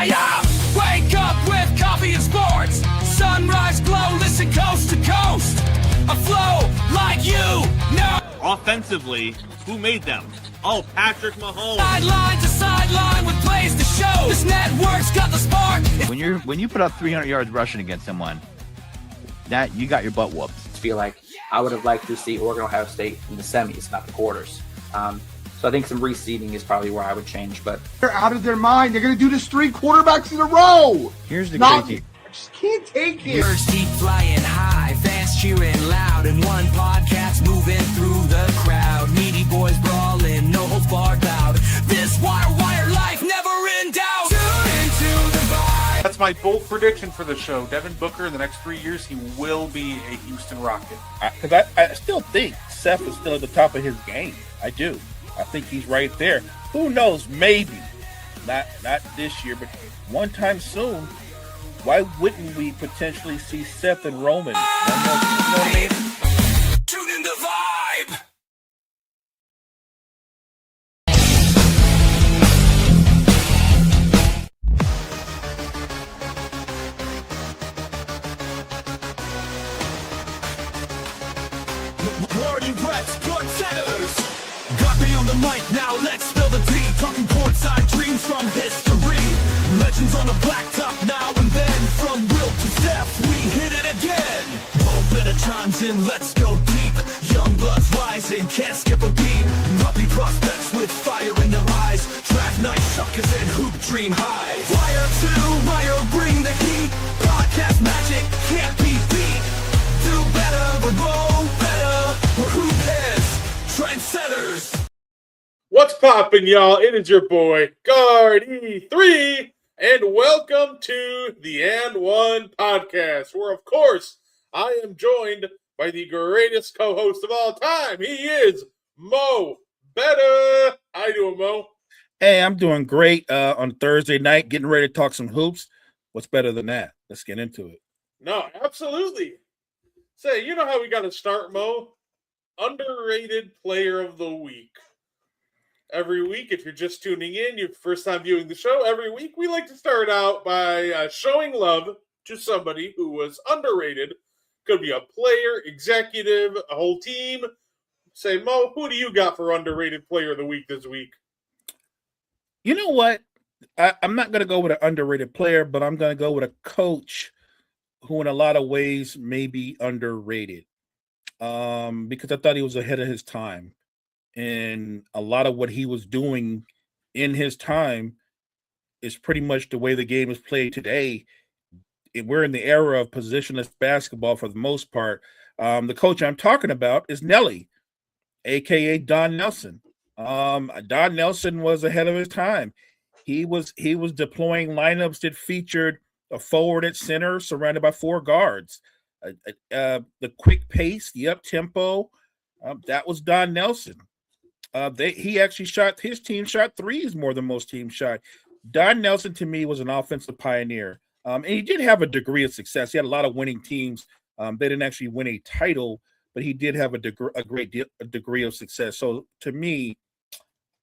Yeah. Wake up with coffee and sports. Sunrise glow, listen coast to coast. A flow like you know. Offensively, who made them? Oh, Patrick Mahomes. Sideline to sideline with plays to show. This network's got the spark. When you put up 300 yards rushing against someone, that you got your butt whooped. I feel like I would have liked to see Oregon Ohio State in the semis, not the quarters. So I think some reseeding is probably where I would change. But they're out of their mind. They're going to do this 3 quarterbacks in a row. Here's the crazy. I just can't take it. Birds keep flying high, fast cheering loud, and one podcast moving through the crowd. Needy boys brawling, no holds barred loud. This wire life never in doubt. Tune into the vibe. That's my bold prediction for the show. Devin Booker, in the next 3 years, he will be a Houston Rocket. Because I still think Seth is still at the top of his game. I do. I think he's right there. Who knows? Maybe. Not this year, but one time soon. Why wouldn't we potentially see Seth and Roman? You know what I mean? Tune in the vibe. Party rats, blood setters. Got me on the mic now, let's spill the tea. Talking courtside dreams from history. Legends on the blacktop now and then. From Will to Steph, we hit it again. Open the chimes in, let's go deep. Young bloods rising, can't skip a beat. Puppy prospects with fire in their eyes. Draft night suckers and hoop dream highs. Wire to wire, bring the heat. Podcast magic can't be beat. Do better, but go better. Or who cares? Trendsetters. What's poppin', y'all? It is your boy, Guard E3, and welcome to the And One podcast, where, of course, I am joined by the greatest co-host of all time. He is Mo Better. How you doing, Mo? Hey, I'm doing great on Thursday night, getting ready to talk some hoops. What's better than that? Let's get into it. No, absolutely. Say, you know how we got to start, Mo? Underrated player of the week. Every week, if you're just tuning in, your first time viewing the show, every week we like to start out by showing love to somebody who was underrated. Could be a player, executive, a whole team. Say, Mo, who do you got for underrated player of the week this week? You know what? I'm not going to go with an underrated player, but I'm going to go with a coach who in a lot of ways may be underrated because I thought he was ahead of his time. And a lot of what he was doing in his time is pretty much the way the game is played today. We're in the era of positionless basketball for the most part. The coach I'm talking about is Nelly, a.k.a. Don Nelson. Don Nelson was ahead of his time. He was deploying lineups that featured a forward at center surrounded by 4 guards. The quick pace, the up-tempo, that was Don Nelson. His team shot threes more than most teams shot. Don Nelson, to me, was an offensive pioneer. And he did have a degree of success. He had a lot of winning teams. They didn't actually win a title, but he did have a degree of success. So to me,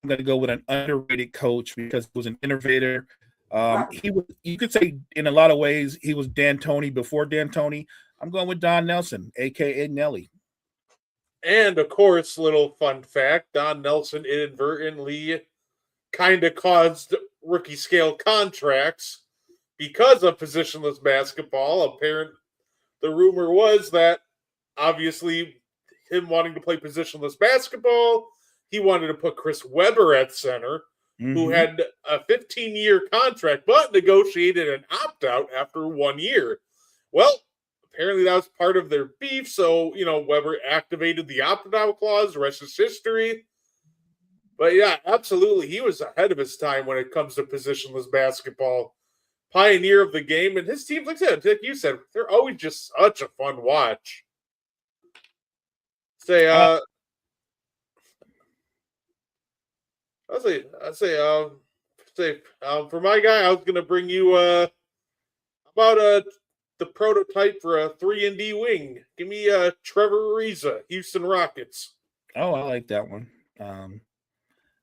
I'm going to go with an underrated coach because he was an innovator. You could say in a lot of ways, he was D'Antoni before D'Antoni. I'm going with Don Nelson, a.k.a. Nelly. And, of course, little fun fact, Don Nelson inadvertently kind of caused rookie scale contracts because of positionless basketball. The rumor was that, obviously, him wanting to play positionless basketball, he wanted to put Chris Webber at center, who had a 15-year contract, but negotiated an opt-out after 1 year. Well, apparently that was part of their beef, so, Weber activated the opt-out clause. The rest is history. But, yeah, absolutely, he was ahead of his time when it comes to positionless basketball. Pioneer of the game, and his team, like you said, they're always just such a fun watch. For my guy, I was going to bring you about the prototype for a 3-and-D wing. Give me Trevor Ariza, Houston Rockets. Oh, I like that one. I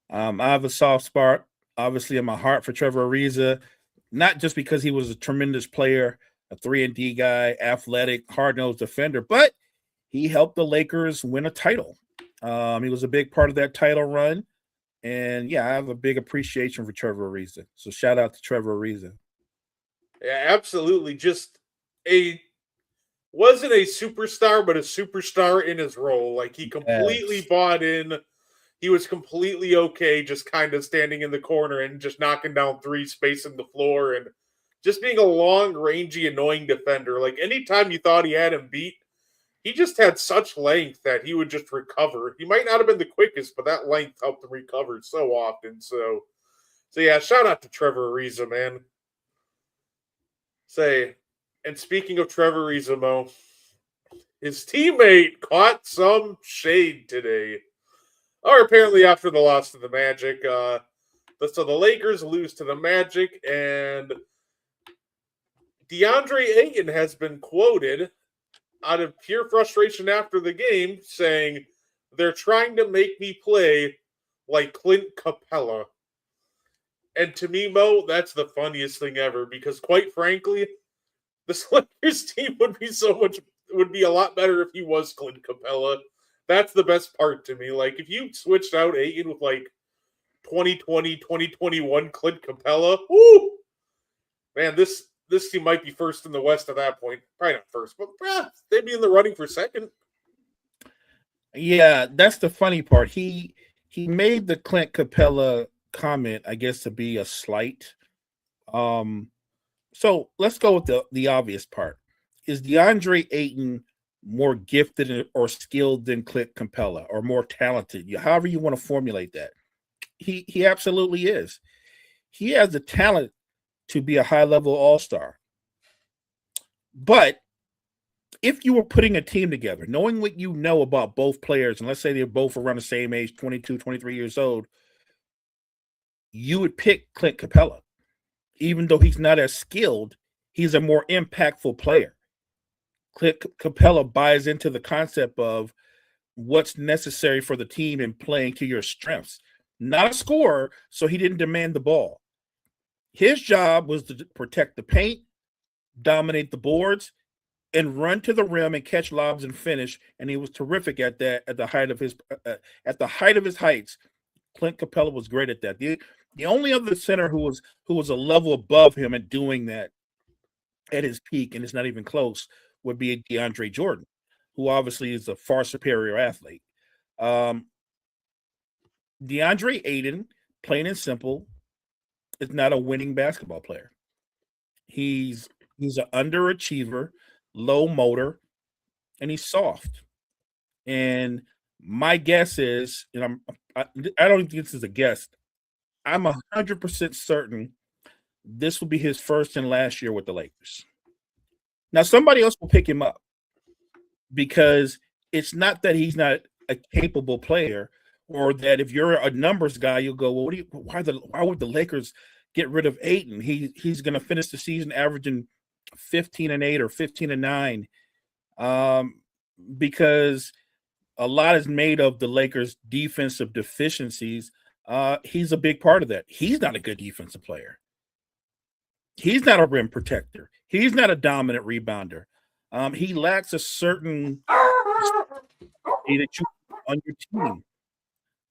have a soft spot, obviously, in my heart for Trevor Ariza, not just because he was a tremendous player, a 3-and-D guy, athletic, hard-nosed defender, but he helped the Lakers win a title. He was a big part of that title run. And, yeah, I have a big appreciation for Trevor Ariza. So shout out to Trevor Ariza. Yeah, absolutely. Just wasn't a superstar, but a superstar in his role. Like, he completely bought in. He was completely okay just kind of standing in the corner and just knocking down threes, spacing the floor, and just being a long, rangy, annoying defender. Like, anytime you thought he had him beat, he just had such length that he would just recover. He might not have been the quickest, but that length helped him recover so often. So yeah, shout out to Trevor Ariza, man. And speaking of Trevor Ariza, Mo, his teammate caught some shade today. Or apparently after the loss to the Magic. So the Lakers lose to the Magic, and DeAndre Ayton has been quoted out of pure frustration after the game saying, "They're trying to make me play like Clint Capela." And to me, Mo, that's the funniest thing ever, because quite frankly, this Lakers team would be a lot better if he was Clint Capela. That's the best part to me. Like, if you switched out Ayton with, like, 2020, 2021 Clint Capela, whoo! Man, this team might be first in the West at that point. Probably not first, but they'd be in the running for second. Yeah, that's the funny part. He made the Clint Capela comment, I guess, to be a slight. So let's go with the obvious part. Is DeAndre Ayton more gifted or skilled than Clint Capela, or more talented? However you want to formulate that. He absolutely is. He has the talent to be a high-level all-star. But if you were putting a team together, knowing what you know about both players, and let's say they're both around the same age, 22, 23 years old, you would pick Clint Capela. Even though he's not as skilled, he's a more impactful player. Clint Capela buys into the concept of what's necessary for the team and playing to your strengths. Not a scorer, so he didn't demand the ball. His job was to protect the paint, dominate the boards, and run to the rim and catch lobs and finish. And he was terrific at that at the height of his heights. Clint Capela was great at that. The only other center who was a level above him at doing that at his peak, and it's not even close, would be DeAndre Jordan, who obviously is a far superior athlete. DeAndre Ayton, plain and simple, is not a winning basketball player. He's an underachiever, low motor, and he's soft. And my guess is, and I don't think this is a guess, I'm 100% certain this will be his first and last year with the Lakers. Now, somebody else will pick him up, because it's not that he's not a capable player, or that if you're a numbers guy, you'll go, well, why would the Lakers get rid of Ayton? He's going to finish the season averaging 15-8 or 15-9, because a lot is made of the Lakers' defensive deficiencies. He's a big part of that. He's not a good defensive player. He's not a rim protector. He's not a dominant rebounder. He lacks a certain that you on your team.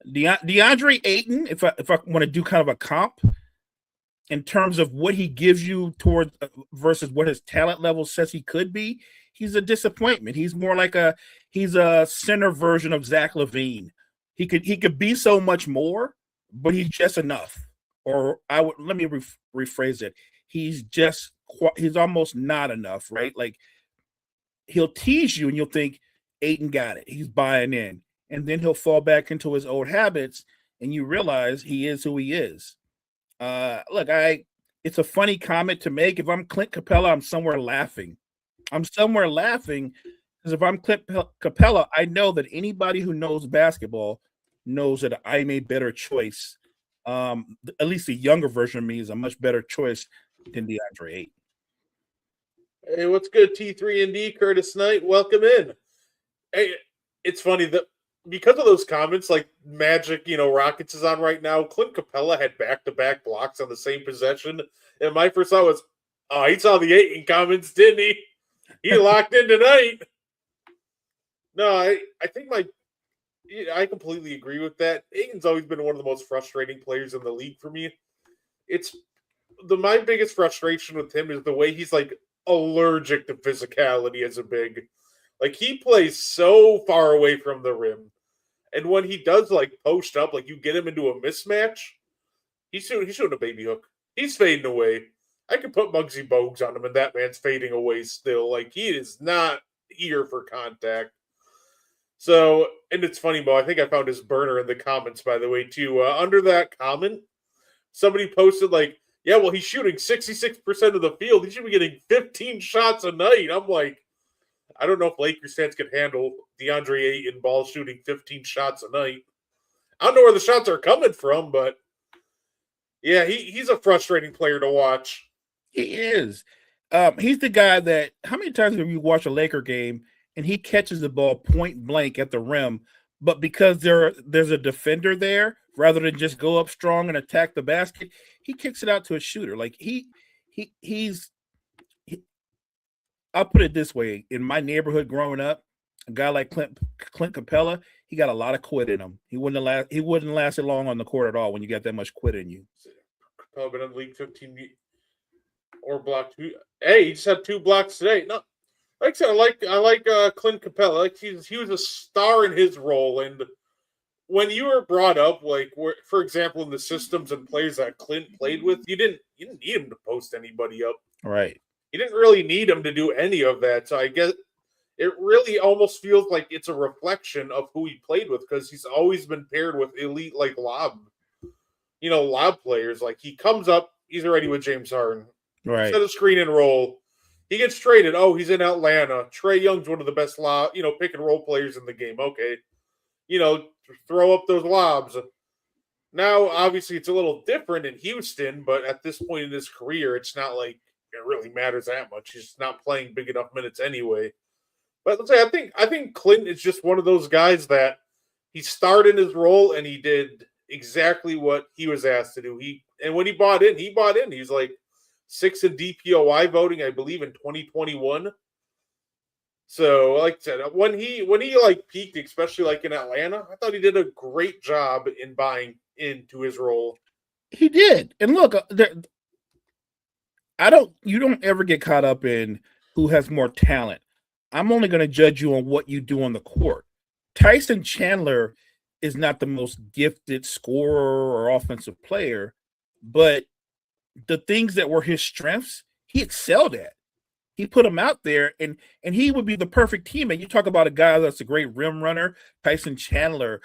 DeAndre Ayton, if I want to do kind of a comp in terms of what he gives you towards versus what his talent level says he could be, he's a disappointment. He's more like he's a center version of Zach LaVine. He could be so much more, but he's just enough. Or let me rephrase it. He's almost not enough, right? Like, he'll tease you and you'll think Ayton got it. He's buying in. And then he'll fall back into his old habits, and you realize he is who he is. Look, it's a funny comment to make. If I'm Clint Capela, I'm somewhere laughing. Because if I'm Clint Capela, I know that anybody who knows basketball knows that I'm a better choice. At least the younger version of me is a much better choice than DeAndre Ayton. Hey, what's good, T3ND? Curtis Knight, welcome in. Hey, it's funny that because of those comments, like Magic, Rockets is on right now. Clint Capella had back-to-back blocks on the same possession, and my first thought was, oh, he saw the Ayton comments, didn't he? He locked in tonight. No, I think I completely agree with that. Ayton's always been one of the most frustrating players in the league for me. It's my biggest frustration with him is the way he's like allergic to physicality as a big. Like he plays so far away from the rim. And when he does like post up, like you get him into a mismatch, he's shooting a baby hook. He's fading away. I could put Muggsy Bogues on him and that man's fading away still. Like he is not here for contact. So, and it's funny, Mo, I think I found his burner in the comments, by the way, too. Under that comment, somebody posted like, yeah, well, he's shooting 66% of the field. He should be getting 15 shots a night. I'm like, I don't know if Lakers fans can handle DeAndre Ayton ball shooting 15 shots a night. I don't know where the shots are coming from, but yeah, he's a frustrating player to watch. He is. He's the guy that, how many times have you watched a Laker game and he catches the ball point blank at the rim, but because there's a defender there, rather than just go up strong and attack the basket, he kicks it out to a shooter. Like he's I'll put it this way. In my neighborhood growing up, a guy like Clint Capella, he got a lot of quit in him. He wouldn't last long on the court at all when you got that much quit in you. Capella been in the league 15 or blocked. Hey, he just had 2 blocks today. No, like I said, I like Clint Capella. Like he was a star in his role, and when you were brought up, like for example, in the systems and players that Clint played with, you didn't need him to post anybody up. Right. You didn't really need him to do any of that. So I guess it really almost feels like it's a reflection of who he played with because he's always been paired with elite like lob players. Like he comes up, he's already with James Harden. Right. Set a screen and roll. He gets traded. Oh, he's in Atlanta. Trae Young's one of the best pick and roll players in the game. Okay. Throw up those lobs. Now, obviously, it's a little different in Houston, but at this point in his career, it's not like it really matters that much. He's not playing big enough minutes anyway. But let's say I think Clinton is just one of those guys that he starred in his role and he did exactly what he was asked to do. And when he bought in. He's like 6th in DPOI voting, I believe, in 2021. So, like I said, when he like peaked, especially like in Atlanta, I thought he did a great job in buying into his role. He did. And look, you don't ever get caught up in who has more talent. I'm only going to judge you on what you do on the court. Tyson Chandler is not the most gifted scorer or offensive player, but the things that were his strengths, he excelled at. He put him out there, and he would be the perfect teammate. You talk about a guy that's a great rim runner, Tyson Chandler.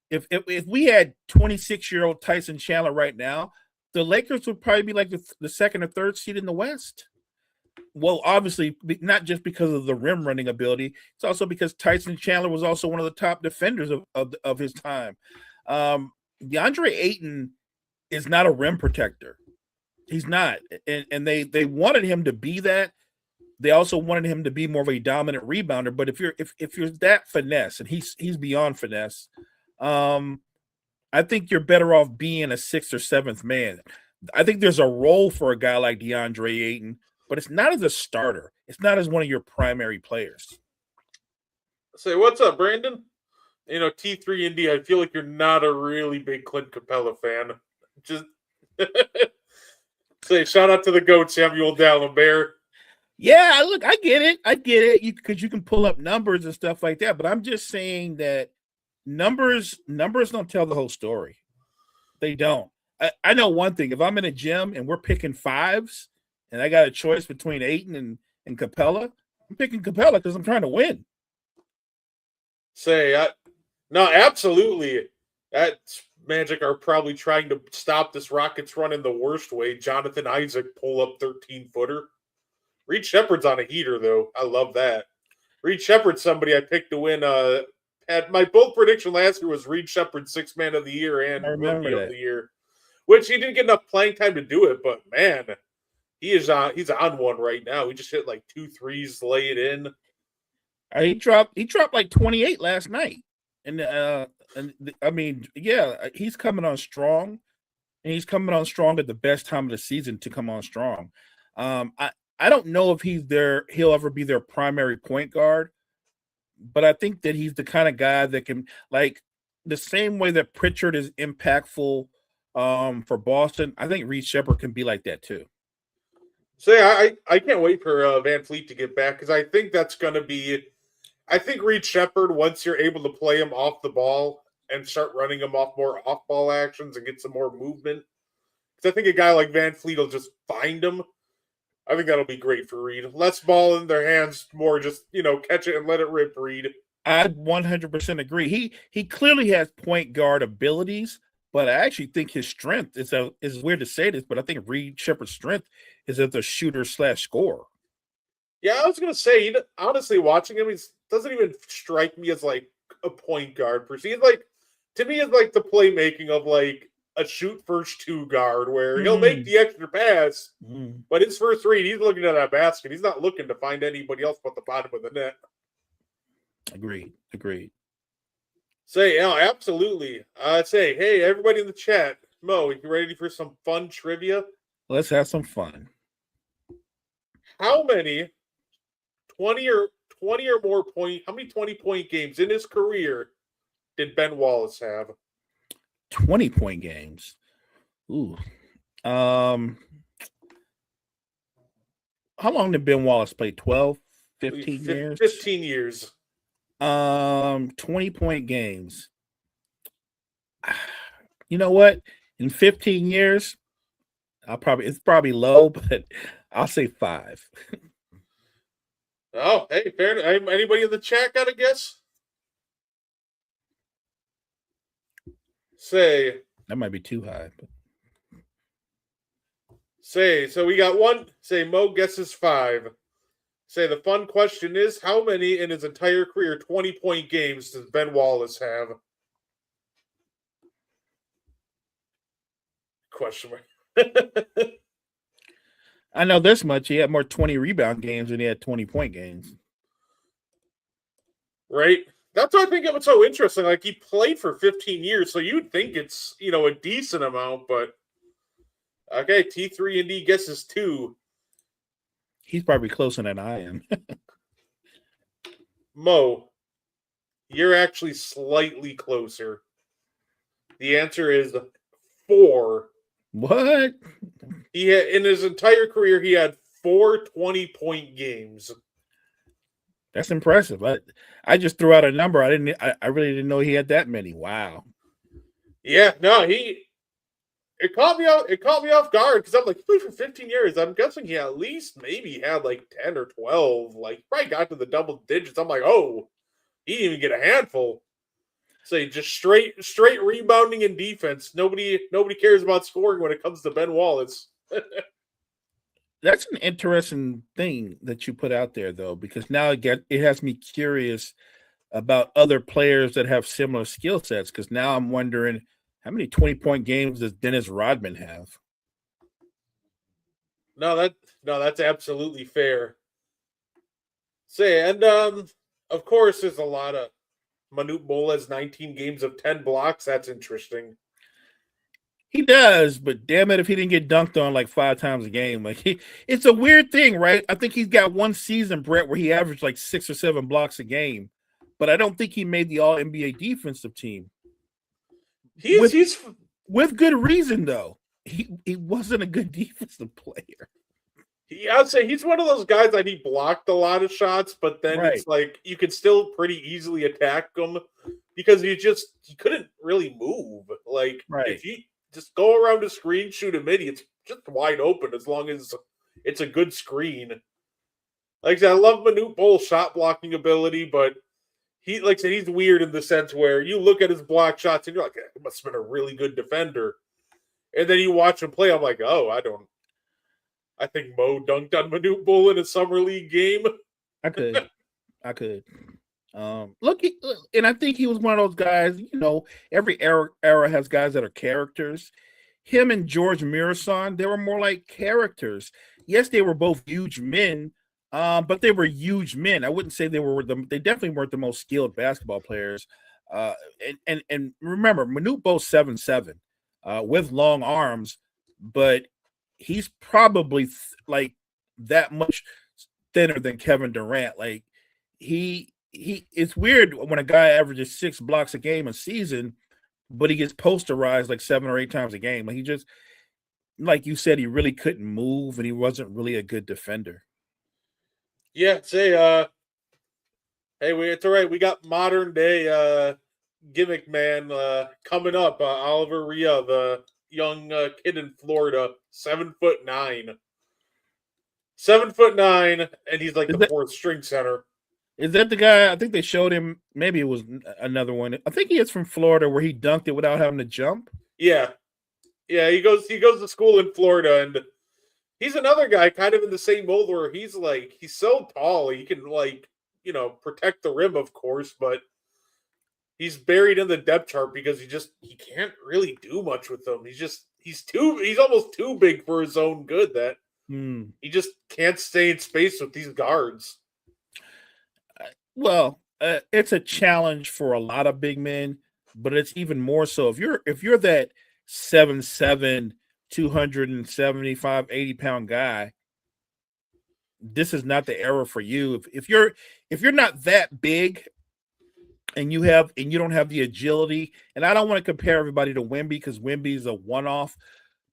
If we had 26-year-old Tyson Chandler right now, the Lakers would probably be like the second or third seed in the West. Well, obviously, not just because of the rim running ability. It's also because Tyson Chandler was also one of the top defenders of his time. DeAndre Ayton is not a rim protector. He's not. And they wanted him to be that. They also wanted him to be more of a dominant rebounder. But if you're that finesse, and he's beyond finesse, I think you're better off being a 6th or 7th man. I think there's a role for a guy like DeAndre Ayton, but it's not as a starter. It's not as one of your primary players. Say, what's up, Brandon? T3 Indy, I feel like you're not a really big Clint Capella fan. Just say, shout out to the GOAT, Samuel Dalembert. Yeah, look, I get it. Because you can pull up numbers and stuff like that. But I'm just saying that numbers don't tell the whole story. They don't. I know one thing. If I'm in a gym and we're picking 5s, and I got a choice between Ayton and Capella, I'm picking Capella because I'm trying to win. No, absolutely. That's Magic are probably trying to stop this Rockets run in the worst way. Jonathan Isaac pull up 13-footer. Reed Shepard's on a heater, though. I love that. Reed Shepard's somebody I picked to win. At my bold prediction last year was Reed Shepard 6th Man of the Year and Rookie of the Year, which he didn't get enough playing time to do it. But man, he's on one right now. He just hit like 2 threes, lay it in. He dropped like 28 last night. I mean, yeah, he's coming on strong. And he's coming on strong at the best time of the season to come on strong. I don't know if he'll ever be their primary point guard, but I think that he's the kind of guy that can, like, the same way that Pritchard is impactful for Boston. I think Reed Shepherd can be like that too. So yeah, I can't wait for Van Fleet to get back because I think that's going to be. I think Reed Shepherd, once you're able to play him off the ball and start running him off more off-ball actions and get some more movement, because I think a guy like Van Fleet will just find him. I think that'll be great for Reed. Less ball in their hands, more just catch it and let it rip. Reed. I 100% agree. He clearly has point guard abilities, but I actually think his strength is weird to say this, but I think Reed Shepherd's strength is as a shooter/scorer. Yeah, I was gonna say, honestly, watching him, he doesn't even strike me as like a point guard per se. He's like, to me, it's like the playmaking of like a shoot first 2 guard where he'll make the extra pass, but his first read, he's looking at that basket. He's not looking to find anybody else but the bottom of the net. Agreed. Say, yeah, absolutely. Say, hey, everybody in the chat, Mo, you ready for some fun trivia? Let's have some fun. How many 20 or more point? How many 20-point games in his career did Ben Wallace have? 20-point games. Ooh. How long did Ben Wallace play? 12, 15 years? 15 years. 20-point games. You know what? In 15 years, it's probably low, but I'll say 5. Oh, hey, fair. Anybody in the chat got a guess? Say that might be too high. Say, so we got one. Say Mo guesses 5. Say the fun question is, how many in his entire career 20-point games does Ben Wallace have? Question mark. I know this much. He had more 20 rebound games than he had 20-point games. Right? That's why I think it was so interesting. Like, he played for 15 years, so you'd think it's, a decent amount, but okay, T3 and D guesses 2. He's probably closer than I am. Mo, you're actually slightly closer. The answer is 4. What? In his entire career, he had 4 20-point games. That's impressive. I just threw out a number. I really didn't know he had that many. Wow. Yeah, no, it caught me off guard because I'm like, he played for 15 years. I'm guessing he at least maybe had like 10 or 12. Like, probably got to the double digits. I'm like, oh, he didn't even get a handful. So just straight rebounding and defense. Nobody cares about scoring when it comes to Ben Wallace. That's an interesting thing that you put out there, though, because now it has me curious about other players that have similar skill sets. Because now I'm wondering, how many 20-point games does Dennis Rodman have? No, that's absolutely fair. Say, and of course, there's a lot of Manute Bol has 19 games of 10 blocks. That's interesting. He does, but damn it, if he didn't get dunked on like 5 times a game, it's a weird thing, right? I think he's got one season, Brett, where he averaged like 6 or 7 blocks a game, but I don't think he made the All NBA defensive team. He's with good reason though. He wasn't a good defensive player. I'd say he's one of those guys that he blocked a lot of shots, but then It's like you could still pretty easily attack him because he couldn't really move. Like if you just go around the screen, shoot him in, it's just wide open as long as it's a good screen. Like I said, I love Manute Bol's shot blocking ability, but he's weird in the sense where you look at his block shots and you're like, he must have been a really good defender. And then you watch him play, I'm like, I think Mo dunked on Manute Bol in a summer league game. I could. Look, and I think he was one of those guys. Every era has guys that are characters. Him and George Mirasan, they were more like characters. yes, they were both huge men, but they were huge men. I wouldn't say they definitely weren't the most skilled basketball players. And remember, Manute Bo's 7'7", with long arms, but he's probably like that much thinner than Kevin Durant. Like he it's weird when a guy averages 6 blocks a game a season, but he gets posterized like 7 or 8 times a game. Like he just, like you said, he really couldn't move and he wasn't really a good defender. Yeah, say, it's all right. We got modern day gimmick man coming up. Oliver Rhea, the young kid in Florida, 7'9". 7'9", and he's like the 4th string center. Is that the guy? I think they showed him. Maybe it was another one. I think he is from Florida, where he dunked it without having to jump. Yeah, he goes to school in Florida, and he's another guy kind of in the same mold where he's so tall he can protect the rim, of course, but he's buried in the depth chart because he can't really do much with them. He's almost too big for his own good that he just can't stay in space with these guards. Well, it's a challenge for a lot of big men, but it's even more so if you're that 7'7", 275, 80-pound guy. This is not the era for you. If you're not that big and you don't have the agility, and I don't want to compare everybody to Wemby because Wemby is a one-off,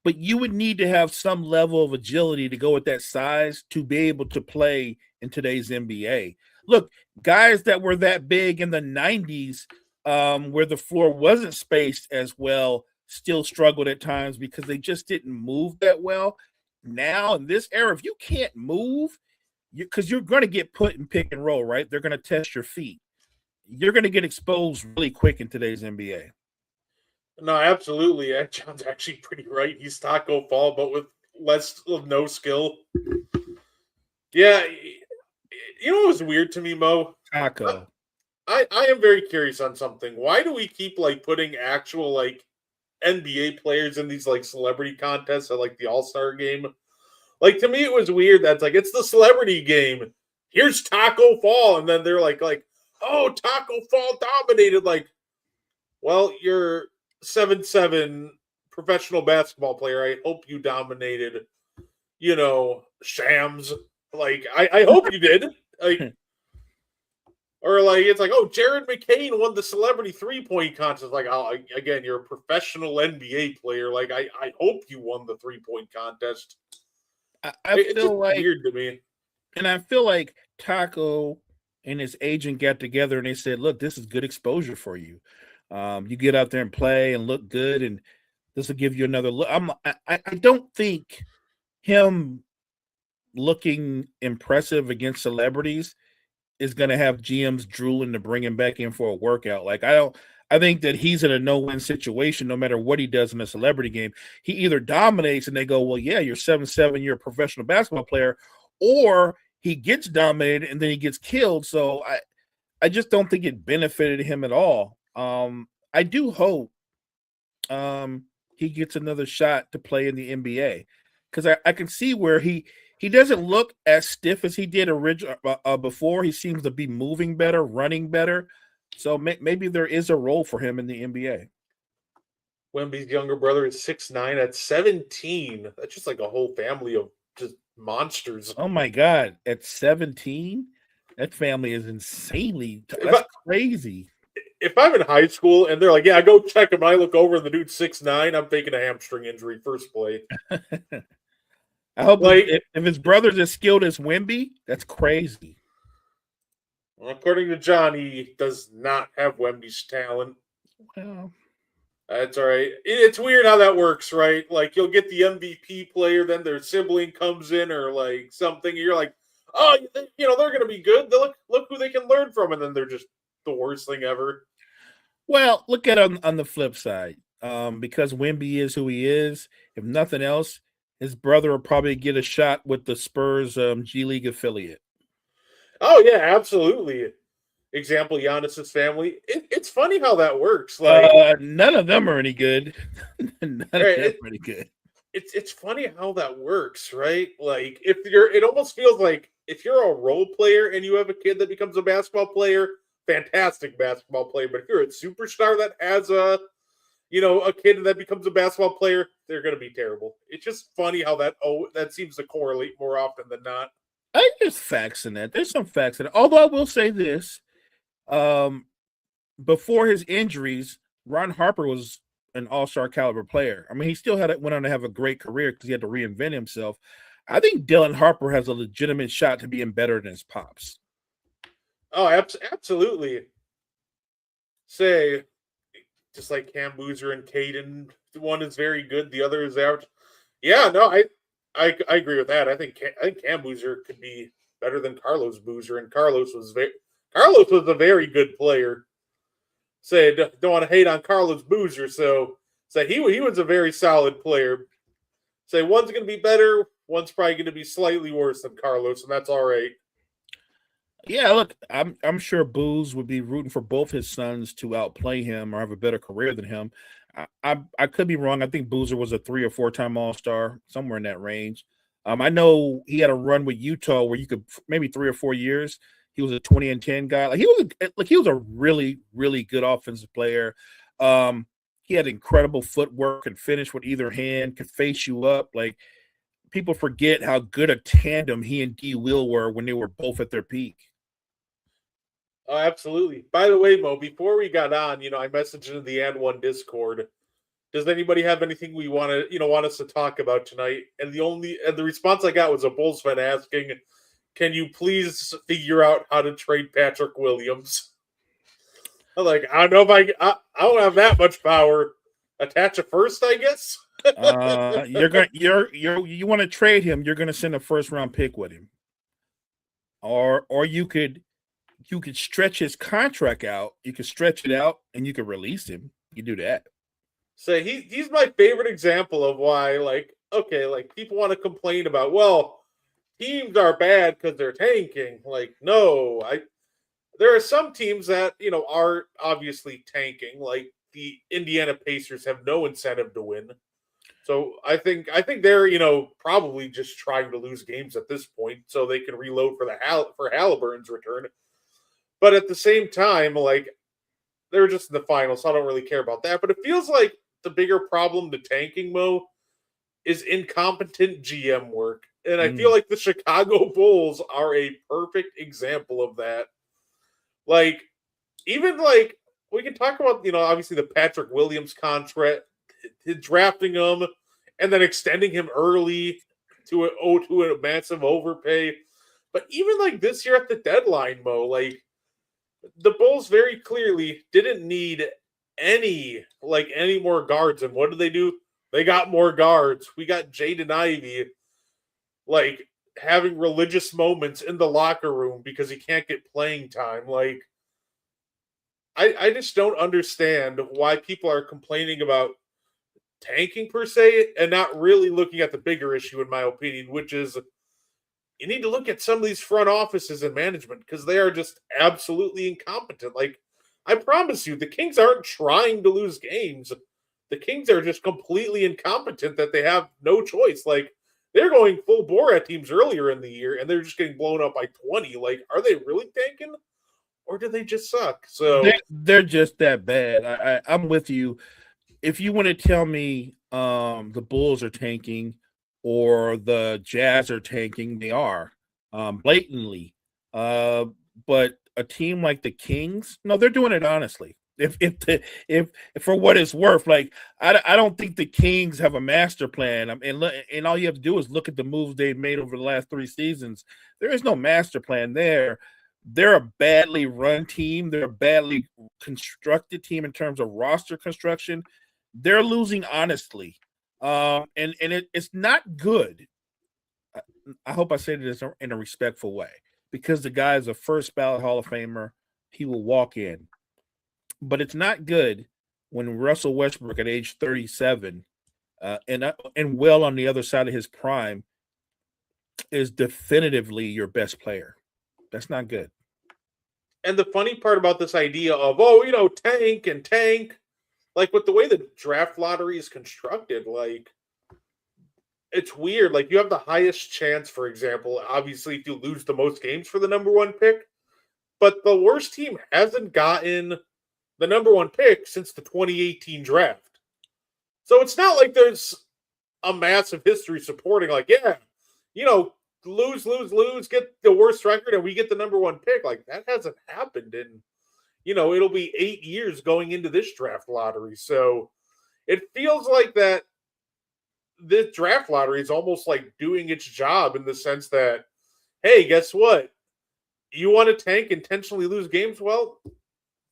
but you would need to have some level of agility to go at that size to be able to play in today's NBA. Look, guys that were that big in the 90s, where the floor wasn't spaced as well, still struggled at times because they just didn't move that well. Now, in this era, if you can't move, because you're going to get put in pick and roll, right? They're going to test your feet. You're going to get exposed really quick in today's NBA. No, absolutely. John's actually pretty right. He's Taco Fall, but with no skill. Yeah. You know what was weird to me, Mo? Taco. I am very curious on something. Why do we keep putting actual NBA players in these celebrity contests at the All-Star game? To me it was weird that's it's the celebrity game. Here's Taco Fall, and then they're like, oh, Taco Fall dominated. Well, you're 7'7" professional basketball player. I hope you dominated, Shams. I hope you did. Or it's oh, Jared McCain won the celebrity 3-point contest. Again, you're a professional NBA player. I hope you won the 3-point contest. I feel weird to me. And I feel like Taco and his agent got together and they said, look, this is good exposure for you. You get out there and play and look good, and this will give you another look. I don't think him looking impressive against celebrities is going to have GMs drooling to bring him back in for a workout. I think that he's in a no-win situation no matter what he does in a celebrity game. He either dominates and they go, well, yeah, you're 7'7", you're a professional basketball player, or he gets dominated and then he gets killed. So I just don't think it benefited him at all. I do hope he gets another shot to play in the NBA because I can see where he doesn't look as stiff as he did before. He seems to be moving better, running better. So maybe there is a role for him in the NBA. Wemby's younger brother is 6'9". At 17, that's just a whole family of just monsters. Oh my God! At 17, that family is insanely. That's crazy. If I'm in high school and they're like, "Yeah, go check him," I look over and the dude's 6'9", I'm thinking a hamstring injury first play. I hope if his brother's as skilled as Wemby, that's crazy. Well, according to John, he does not have Wemby's talent. Well, that's all right. It's weird how that works, right? You'll get the MVP player, then their sibling comes in or something. And you're like, oh, they're going to be good. Look who they can learn from, and then they're just the worst thing ever. Well, look at it on the flip side. Because Wemby is who he is, if nothing else, his brother will probably get a shot with the Spurs G League affiliate. Oh, yeah, absolutely. Example, Giannis's family. It's funny how that works. None of them are any good. None of them are any good. it's funny how that works, right? Like it almost feels like if you're a role player and you have a kid that becomes a basketball player, fantastic basketball player. But if you're a superstar that has a kid that becomes a basketball player, they're going to be terrible. It's just funny how that seems to correlate more often than not. I think there's facts in that. There's some facts in it. Although I will say this, um, before his injuries, Ron Harper was an all-star caliber player. I mean, he still went on to have a great career because he had to reinvent himself. I think Dylan Harper has a legitimate shot to being better than his pops. Oh, absolutely. Say, just like Cam Boozer and Caden, one is very good, the other is out. Yeah, no, I agree with that. I think Cam Boozer could be better than Carlos Boozer, and Carlos was a very good player. Say, don't want to hate on Carlos Boozer, so say he was a very solid player. Say one's going to be better, one's probably going to be slightly worse than Carlos, and that's all right. Yeah, look, I'm sure Booz would be rooting for both his sons to outplay him or have a better career than him. I could be wrong. I think Boozer was a 3 or 4 time All-Star, somewhere in that range. I know he had a run with Utah where you could maybe 3 or 4 years. He was a 20-10 guy. He was a really, really good offensive player. He had incredible footwork and finish with either hand, could face you up. Like, people forget how good a tandem he and D. Will were when they were both at their peak. Oh, absolutely. By the way, Mo, before we got on, I messaged into the And1 Discord. Does anybody have anything we want us to talk about tonight? And the response I got was a Bulls fan asking, "Can you please figure out how to trade Patrick Williams?" I'm like, I don't know if I don't have that much power. Attach a first, I guess. You want to trade him? You're gonna send a first round pick with him, or you could stretch his contract out. You could stretch it out, and you could release him. You do that. So he's my favorite example of why, people want to complain about, well, teams are bad because they're tanking. Like, no, there are some teams that are obviously tanking. Like the Indiana Pacers have no incentive to win. So I think they're probably just trying to lose games at this point so they can reload for Halliburton's return. But at the same time, like, they're just in the finals, so I don't really care about that. But it feels like the bigger problem to tanking, Mo, is incompetent GM work. And I feel like the Chicago Bulls are a perfect example of that. Like, even like, we can talk about, obviously the Patrick Williams contract, drafting him, and then extending him early to a massive overpay. But even like this year at the deadline, Mo, like, the Bulls very clearly didn't need any more guards. And what did they do? They got more guards. We got Jaden Ivey, like, having religious moments in the locker room because he can't get playing time. Like, I just don't understand why people are complaining about tanking per se and not really looking at the bigger issue, in my opinion, which is you need to look at some of these front offices and management because they are just absolutely incompetent. Like, I promise you, the Kings aren't trying to lose games. The Kings are just completely incompetent that they have no choice. Like, they're going full bore at teams earlier in the year, and they're just getting blown up by 20. Like, are they really tanking, or do they just suck? So they're just that bad. I'm with you. If you want to tell me the Bulls are tanking or the Jazz are tanking, they are blatantly. But a team like the Kings, no, they're doing it honestly. If for what it's worth, like, I don't think the Kings have a master plan. And all you have to do is look at the moves they've made over the last 3 seasons. There is no master plan there. They're a badly run team. They're a badly constructed team in terms of roster construction. They're losing honestly. It's not good. I hope I say this in a respectful way because the guy is a first ballot Hall of Famer. He will walk in. But it's not good when Russell Westbrook at age 37 and well on the other side of his prime is definitively your best player. That's not good. And the funny part about this idea of, tank and tank, like, with the way the draft lottery is constructed, like, it's weird. Like, you have the highest chance, for example, obviously, if you lose the most games for the number one pick, but the worst team hasn't gotten the number one pick since the 2018 draft. So it's not like there's a massive history supporting, like, yeah, lose, get the worst record, and we get the number one pick. Like, that hasn't happened in, it'll be 8 years going into this draft lottery. So it feels like that this draft lottery is almost like doing its job in the sense that, hey, guess what? You want to tank, intentionally lose games? Well,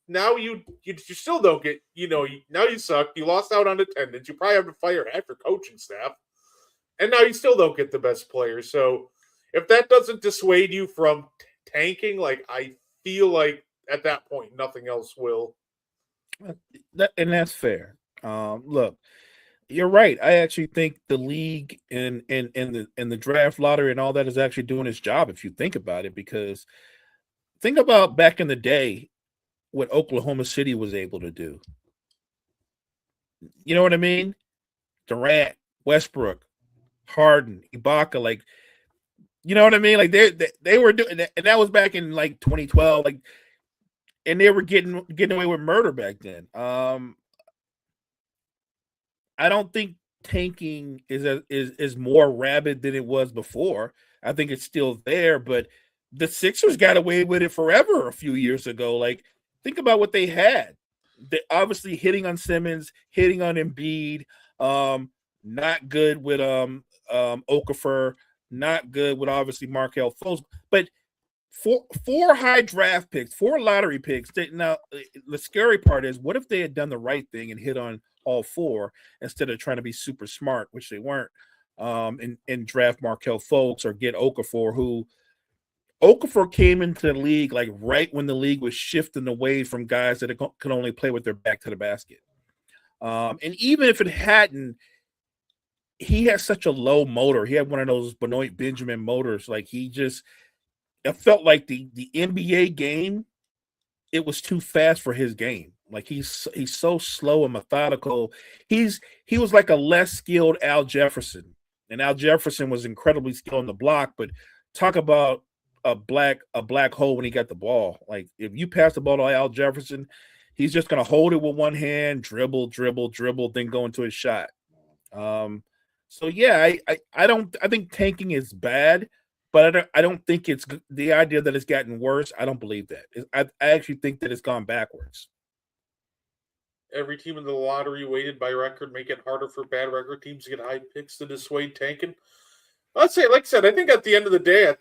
now you still don't get, now you suck. You lost out on attendance. You probably have to fire half your coaching staff. And now you still don't get the best players. So if that doesn't dissuade you from tanking, like, I feel like at that point, nothing else will. And that's fair. Look, you're right. I actually think the league and the draft lottery and all that is actually doing its job if you think about it, because think about back in the day what Oklahoma City was able to do. You know what I mean? Durant, Westbrook, Harden, Ibaka, like, you know what I mean? Like, they were doing that, and that was back in like 2012, like, and they were getting away with murder back then. I don't think tanking is more rabid than it was before. I think it's still there, but the Sixers got away with it forever a few years ago. Like, think about what they had. They obviously hitting on Simmons, hitting on Embiid, not good with Okafor, not good with obviously Markelle Fultz, but four high draft picks, 4 lottery picks. Now, the scary part is, what if they had done the right thing and hit on all 4 instead of trying to be super smart, which they weren't, and draft Markelle Fultz or get Okafor, Okafor came into the league like right when the league was shifting away from guys that could only play with their back to the basket. And even if it hadn't, he has such a low motor. He had one of those Benoit Benjamin motors. Like, it felt like the NBA game, it was too fast for his game. Like, he's so slow and methodical. He was like a less skilled Al Jefferson. And Al Jefferson was incredibly skilled on the block, but talk about a black hole when he got the ball. Like, if you pass the ball to Al Jefferson, he's just going to hold it with one hand, dribble, then go into his shot. So yeah, I think tanking is bad, but I don't think it's the idea that it's gotten worse. I don't believe that. I actually think that it's gone backwards. Every team in the lottery weighted by record, make it harder for bad record teams to get high picks to dissuade tanking. I'd say, like I said, I think at the end of the day,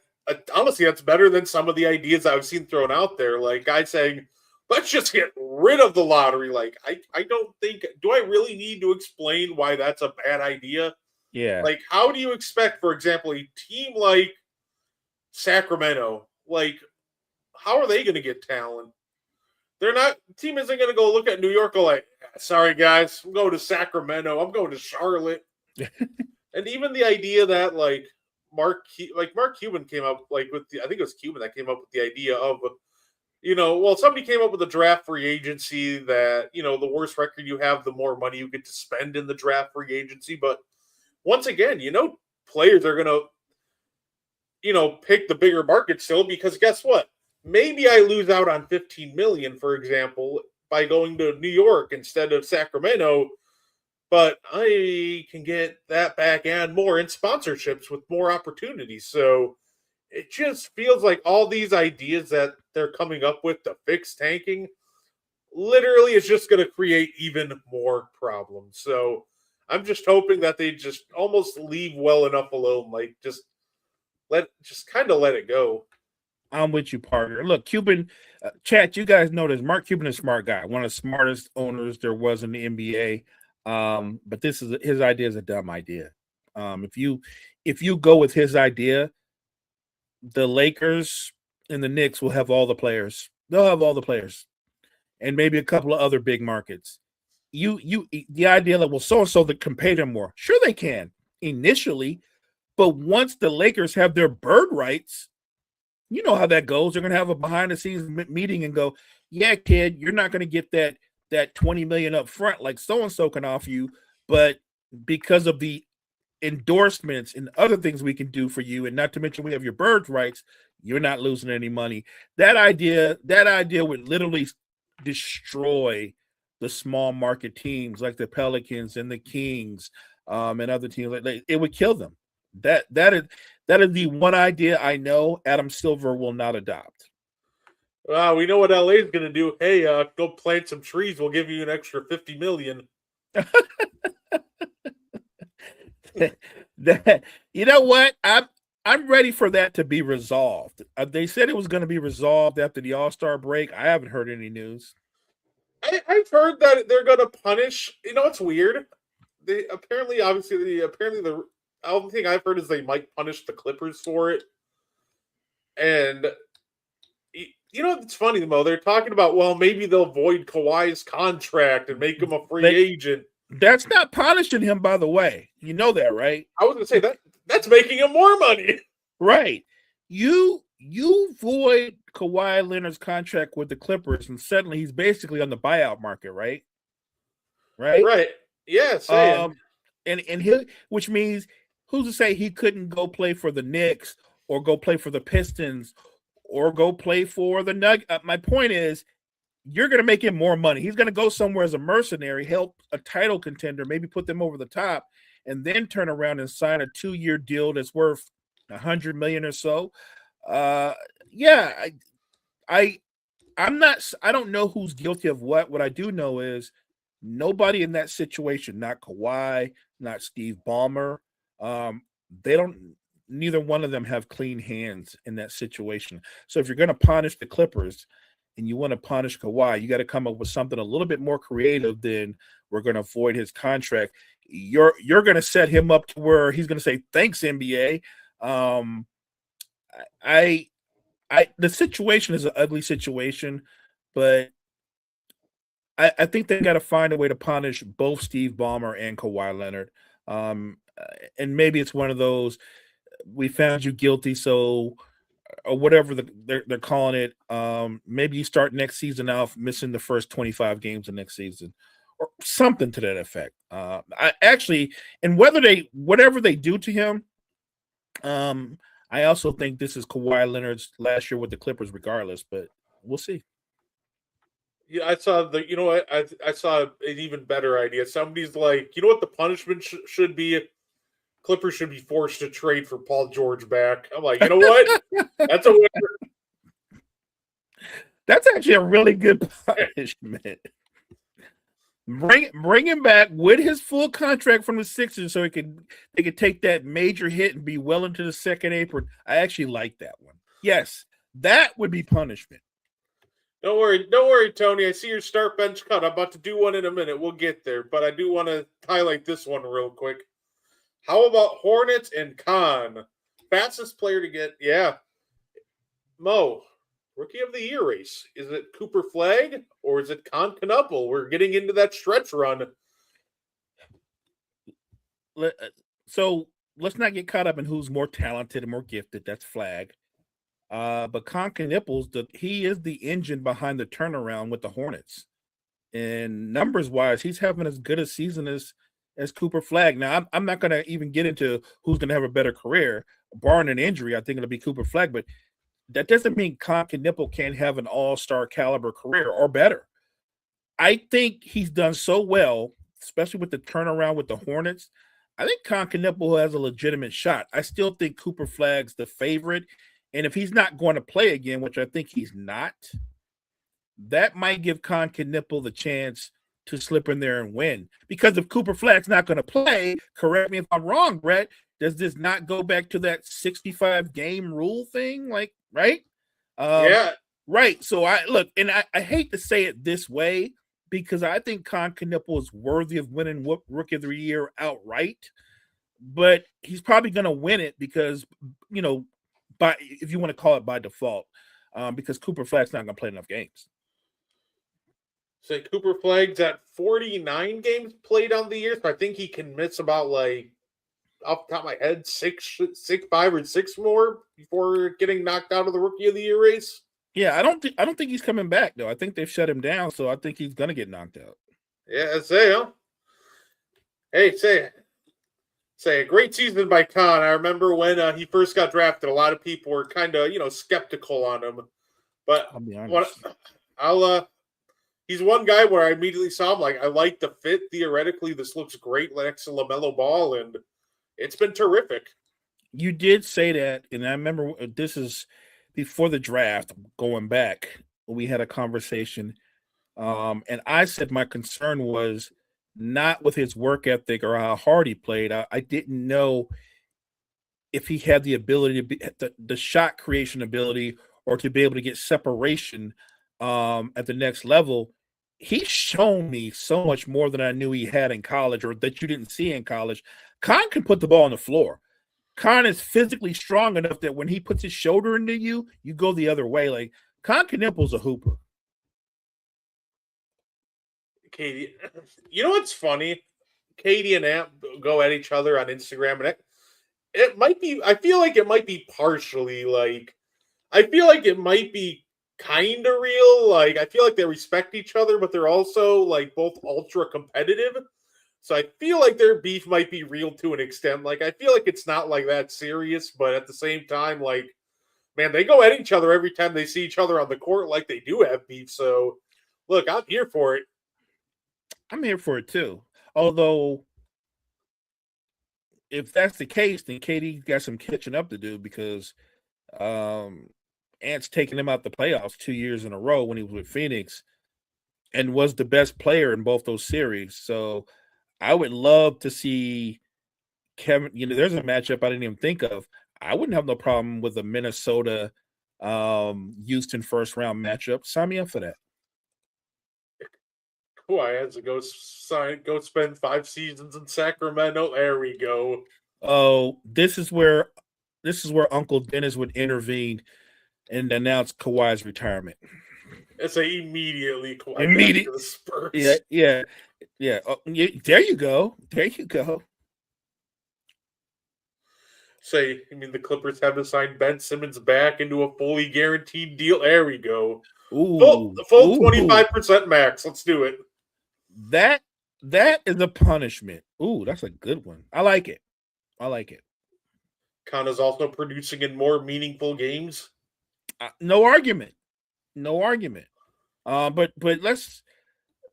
honestly, that's better than some of the ideas I've seen thrown out there. Like, guys saying, let's just get rid of the lottery. Like, I don't think, do I really need to explain why that's a bad idea? Yeah. Like, how do you expect, for example, a team like Sacramento, like, how are they going to get talent? The team isn't going to go look at New York and go like, sorry, guys, I'm going to Sacramento. I'm going to Charlotte. And even the idea that, like, Mark Cuban came up, like, with I think it was Cuban that came up with the idea of, somebody came up with a draft free agency that, the worse record you have, the more money you get to spend in the draft free agency. But once again, players are going to, pick the bigger market still, because guess what? Maybe I lose out on $15 million, for example, by going to New York instead of Sacramento, but I can get that back and more in sponsorships with more opportunities. So it just feels like all these ideas that they're coming up with to fix tanking literally is just going to create even more problems. So I'm just hoping that they just almost leave well enough alone, like just kind of let it go. I'm with you, partner. Look, Cuban, chat, you guys know this. Mark Cuban is a smart guy, one of the smartest owners there was in the NBA. But his idea is a dumb idea. If you go with his idea, the Lakers and the Knicks will have all the players. They'll have all the players, and maybe a couple of other big markets. The idea that, well, so-and-so that can pay them more. Sure, they can initially, but once the Lakers have their bird rights, you know how that goes. They're going to have a behind-the-scenes meeting and go, yeah, kid, you're not going to get that $20 million up front like so-and-so can offer you, but because of the endorsements and other things we can do for you, and not to mention we have your bird rights, you're not losing any money. That idea would literally destroy the small market teams like the Pelicans and the Kings, and other teams. It would kill them. That is the one idea I know Adam Silver will not adopt. We know what LA is going to do. Hey, go plant some trees. We'll give you an extra $50 million. You know what? I'm ready for that to be resolved. They said it was going to be resolved after the All-Star break. I haven't heard any news. I've heard that they're going to punish. You know, it's weird. The only thing I've heard is they might punish the Clippers for it. And you know, it's funny, Mo. They're talking about, well, maybe they'll void Kawhi's contract and make him a free agent. That's not punishing him, by the way. You know that, right? I was going to say that's making him more money. Right. You void Kawhi Leonard's contract with the Clippers, and suddenly he's basically on the buyout market, right? Right. Yes. Which means who's to say he couldn't go play for the Knicks or go play for the Pistons or go play for the Nuggets? My point is, you're going to make him more money. He's going to go somewhere as a mercenary, help a title contender, maybe put them over the top, and then turn around and sign a 2-year deal that's worth $100 million or so. I don't know who's guilty of what. What I do know is nobody in that situation, not Kawhi, not Steve Ballmer, neither one of them have clean hands in that situation. So if you're going to punish the Clippers and you want to punish Kawhi, you got to come up with something a little bit more creative than we're going to void his contract. You're going to set him up to where he's going to say, thanks, NBA. The situation is an ugly situation, but I think they got to find a way to punish both Steve Ballmer and Kawhi Leonard. And maybe it's one of those, we found you guilty, so or whatever they're calling it. Maybe you start next season off missing the first 25 games of next season, or something to that effect. Whatever they do to him, I also think this is Kawhi Leonard's last year with the Clippers, regardless. But we'll see. Yeah, I saw I saw an even better idea. Somebody's like, you know what the punishment should be? Clippers should be forced to trade for Paul George back. I'm like, you know what? That's a winner. That's actually a really good punishment. Bring him back with his full contract from the Sixers, so they could take that major hit and be well into the second apron. I actually like that one. Yes, that would be punishment. Don't worry, Tony. I see your start bench cut. I'm about to do one in a minute. We'll get there, but I do want to highlight this one real quick. How about Hornets and Khan? Fastest player to get, Mo, Rookie of the Year race. Is it Cooper Flagg or is it Khan Knuppel? We're getting into that stretch run. So let's not get caught up in who's more talented and more gifted. That's Flagg. But Khan Knuppel, he is the engine behind the turnaround with the Hornets. And numbers-wise, he's having as good a season as Cooper Flagg. Now, I'm not going to even get into who's going to have a better career. Barring an injury, I think it'll be Cooper Flagg. But that doesn't mean Khan Knuppel can't have an all-star caliber career or better. I think he's done so well, especially with the turnaround with the Hornets. I think Khan Knuppel has a legitimate shot. I still think Cooper Flagg's the favorite. And if he's not going to play again, which I think he's not, that might give Khan Knuppel the chance to slip in there and win. Because if Cooper Flagg's not going to play, correct me if I'm wrong, Brett, does this not go back to that 65-game rule thing? Like, right? Yeah. Right. So I hate to say it this way because I think Khan Knuppel is worthy of winning Rookie of the Year outright, but he's probably going to win it because, if you want to call it by default, because Cooper Flagg's not going to play enough games. Say Cooper Flagg's at 49 games played on the year, so I think he can miss about off the top of my head, 5 or 6 more before getting knocked out of the Rookie of the Year race. Yeah, I don't think he's coming back though. I think they've shut him down, so I think he's gonna get knocked out. Yeah, say, huh? Hey, say, Say a great season by Khan. I remember when he first got drafted, a lot of people were kind of skeptical on him. But I'll be what honest. he's one guy where I immediately saw him like I like the fit. Theoretically, this looks great next to LaMelo Ball, and it's been terrific. You did say that, and I remember this is before the draft. Going back, we had a conversation, and I said my concern was not with his work ethic or how hard he played. I didn't know if he had the ability to be the shot creation ability or to be able to get separation at the next level. He's shown me so much more than I knew he had in college or that you didn't see in college. Khan can put the ball on the floor. Khan is physically strong enough that when he puts his shoulder into you, you go the other way. Like Khan Knipple's a hooper. Katie, you know what's funny? Katie and Amp go at each other on Instagram, and it might be. I feel like it might be partially like. I feel like it might be kind of real. Like I feel like they respect each other, but they're also like both ultra competitive. So I feel like their beef might be real to an extent. Like I feel like it's not like that serious, but at the same time, like man, they go at each other every time they see each other on the court. Like they do have beef. So look, I'm here for it. I'm here for it too. Although, if that's the case, then KD got some catching up to do because Ant's taking him out the playoffs 2 years in a row when he was with Phoenix and was the best player in both those series. So I would love to see Kevin. There's a matchup I didn't even think of. I wouldn't have no problem with a Minnesota Houston first round matchup. Sign me up for that. Oh, I had to go spend 5 seasons in Sacramento. There we go. Oh, this is where Uncle Dennis would intervene and announce Kawhi's retirement. It's immediately Kawhi Immediate. back to the Spurs. Yeah. Oh, there you go. Say, you mean the Clippers have to sign Ben Simmons back into a fully guaranteed deal? There we go. Ooh, Full 25% max. Let's do it. That is a punishment. Ooh, that's a good one. I like it. Kana's also producing in more meaningful games. No argument. But let's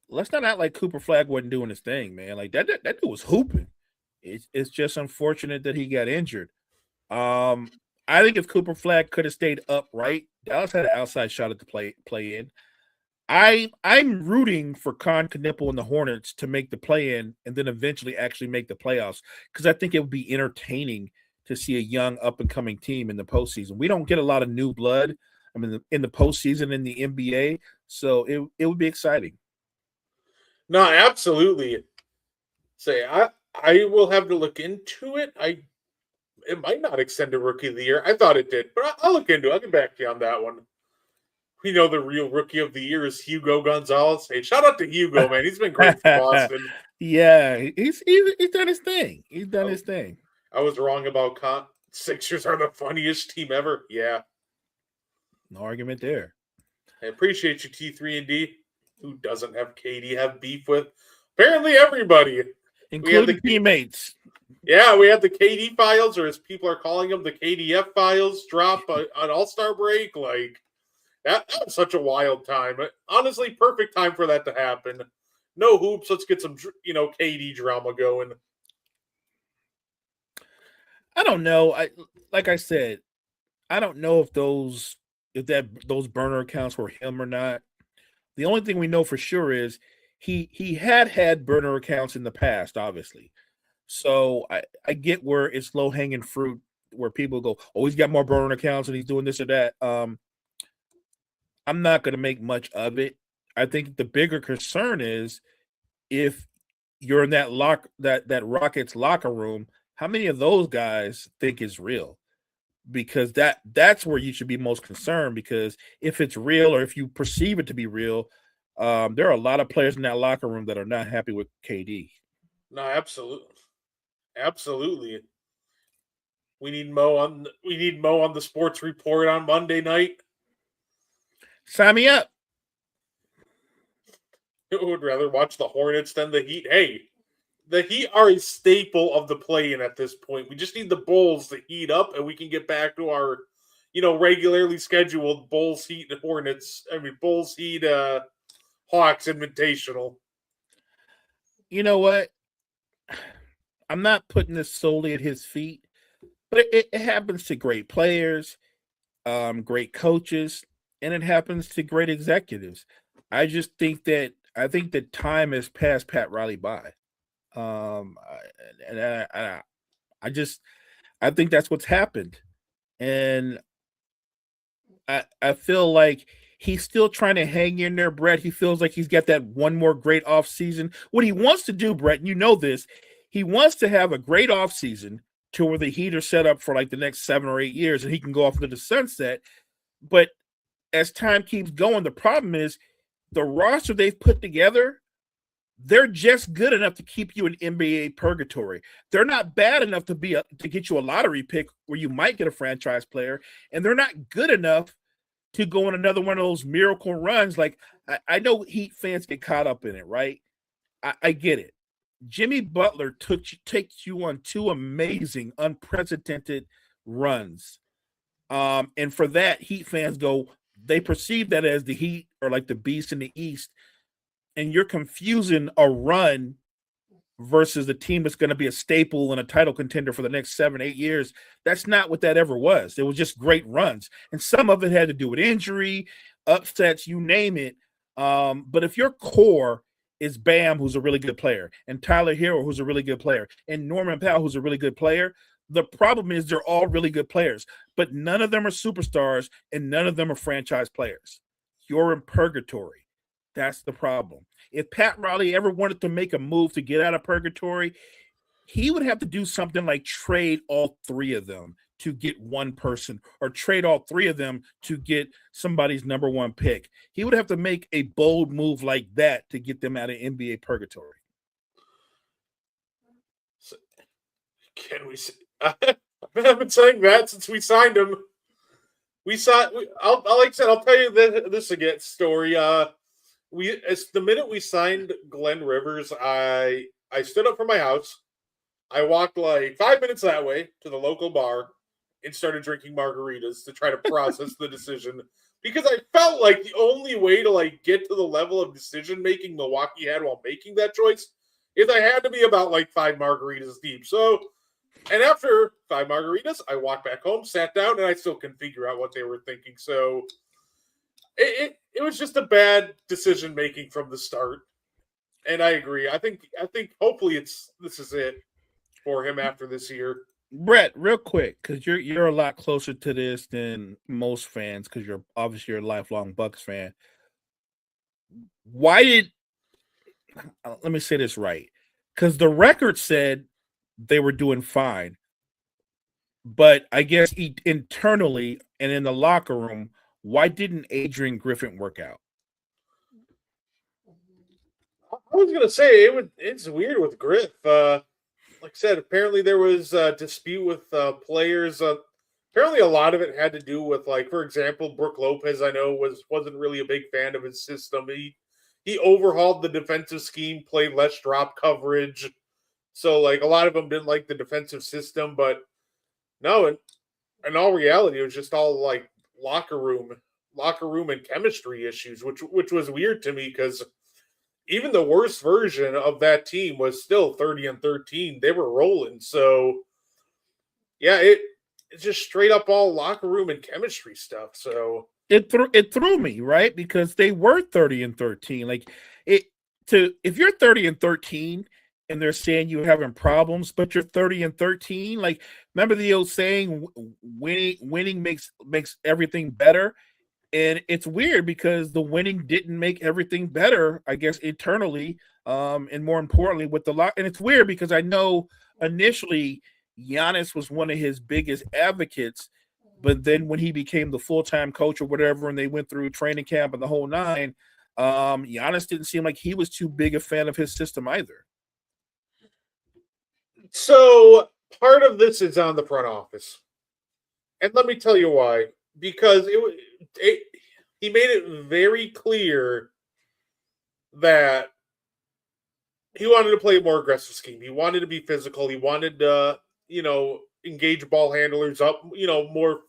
not act like Cooper Flag wasn't doing his thing, man. Like that dude was hooping. It's just unfortunate that he got injured. I think if Cooper Flag could have stayed upright, Dallas had an outside shot at the play in. I'm rooting for Con Knipple and the Hornets to make the play in and then eventually actually make the playoffs because I think it would be entertaining to see a young up and coming team in the postseason. We don't get a lot of new blood. I mean, in the postseason in the NBA, so it would be exciting. No, absolutely. Say, I will have to look into it. It might not extend to Rookie of the Year. I thought it did, but I'll look into it. I'll get back to you on that one. We know the real Rookie of the Year is Hugo Gonzalez. Hey, shout out to Hugo, man. He's been great for Boston. Yeah, he's done his thing. His thing. I was wrong about Sixers are the funniest team ever. Yeah. No argument there. I appreciate you, T3 and D. Who doesn't have KD have beef with? Apparently everybody. Including teammates. Yeah, we had the KD files, or as people are calling them, the KDF files drop on All-Star break. Like, that was such a wild time. Honestly, perfect time for that to happen. No hoops. Let's get some, KD drama going. I don't know. Like I said, I don't know if those burner accounts were him or not. The only thing we know for sure is he had burner accounts in the past, obviously. So I get where it's low hanging fruit, where people go, "Oh, he's got more burner accounts and he's doing this or that." I'm not going to make much of it. I think the bigger concern is if you're in that Rockets locker room, how many of those guys think is real? Because that's where you should be most concerned. Because if it's real or if you perceive it to be real, there are a lot of players in that locker room that are not happy with KD. No, absolutely. We need Mo on the sports report on Monday night. Sign me up. I would rather watch the Hornets than the Heat. Hey, the Heat are a staple of the play-in at this point. We just need the Bulls to heat up, and we can get back to our, regularly scheduled Bulls, Heat, and Hornets. I mean, Bulls, Heat, Hawks Invitational. You know what? I'm not putting this solely at his feet, but it happens to great players, great coaches, and it happens to great executives. I just think that time has passed Pat Riley by. I think that's what's happened, and I feel like he's still trying to hang in there, Brett. He feels like he's got that one more great off season. What he wants to do, Brett, and you know this, he wants to have a great off season to where the Heat are set up for like the next 7 or 8 years, and he can go off into the sunset. But as time keeps going, the problem is the roster they've put together, they're just good enough to keep you in NBA purgatory. They're not bad enough to get you a lottery pick where you might get a franchise player, and they're not good enough to go on another one of those miracle runs. Like I know Heat fans get caught up in it, right? I get it. Jimmy Butler takes you on 2 amazing, unprecedented runs, and for that, Heat fans they perceive that as the Heat or like the beast in the East. And you're confusing a run versus a team that's going to be a staple and a title contender for the next 7, 8 years. That's not what that ever was. It was just great runs. And some of it had to do with injury, upsets, you name it. But if your core is Bam, who's a really good player, and Tyler Hero, who's a really good player, and Norman Powell, who's a really good player, the problem is they're all really good players, but none of them are superstars and none of them are franchise players. You're in purgatory. That's the problem. If Pat Riley ever wanted to make a move to get out of purgatory, he would have to do something like trade all 3 of them to get one person, or trade all 3 of them to get somebody's number 1 pick. He would have to make a bold move like that to get them out of NBA purgatory. Can we see? I've been saying that since we signed him. Like I said, I'll tell you this again story. As the minute we signed Glenn Rivers, I stood up from my house. I walked like 5 minutes that way to the local bar and started drinking margaritas to try to process the decision, because I felt like the only way to like get to the level of decision making Milwaukee had while making that choice is I had to be about like 5 margaritas deep. So, and after 5 margaritas, I walked back home, sat down, and I still couldn't figure out what they were thinking. So it was just a bad decision making from the start, and I agree. I think hopefully this is it for him after this year. Brett, real quick, because you're a lot closer to this than most fans, because you're obviously a lifelong Bucks fan. Let me say this right, because the record said they were doing fine, but I guess internally and in the locker room, why didn't Adrian Griffin work out? I was gonna say it's weird with Griff. Like I said, apparently there was a dispute with players. Apparently a lot of it had to do with, like, for example, Brook Lopez. I know wasn't really a big fan of his system. He overhauled the defensive scheme, played less drop coverage. So like a lot of them didn't like the defensive system, but no, in all reality, it was just all like locker room and chemistry issues, which was weird to me, because even the worst version of that team was still 30-13. They were rolling. So yeah, it's just straight up all locker room and chemistry stuff. So it threw me, right? Because they were 30-13. Like if you're 30-13 and they're saying you're having problems, but you're 30-13, like, remember the old saying, winning makes everything better. And it's weird because the winning didn't make everything better, I guess, internally, and more importantly with the lot. And it's weird because I know initially Giannis was one of his biggest advocates, but then when he became the full-time coach or whatever, and they went through training camp and the whole nine, Giannis didn't seem like he was too big a fan of his system either. So part of this is on the front office, and let me tell you why. Because he made it very clear that he wanted to play a more aggressive scheme. He wanted to be physical. He wanted to, engage ball handlers up, more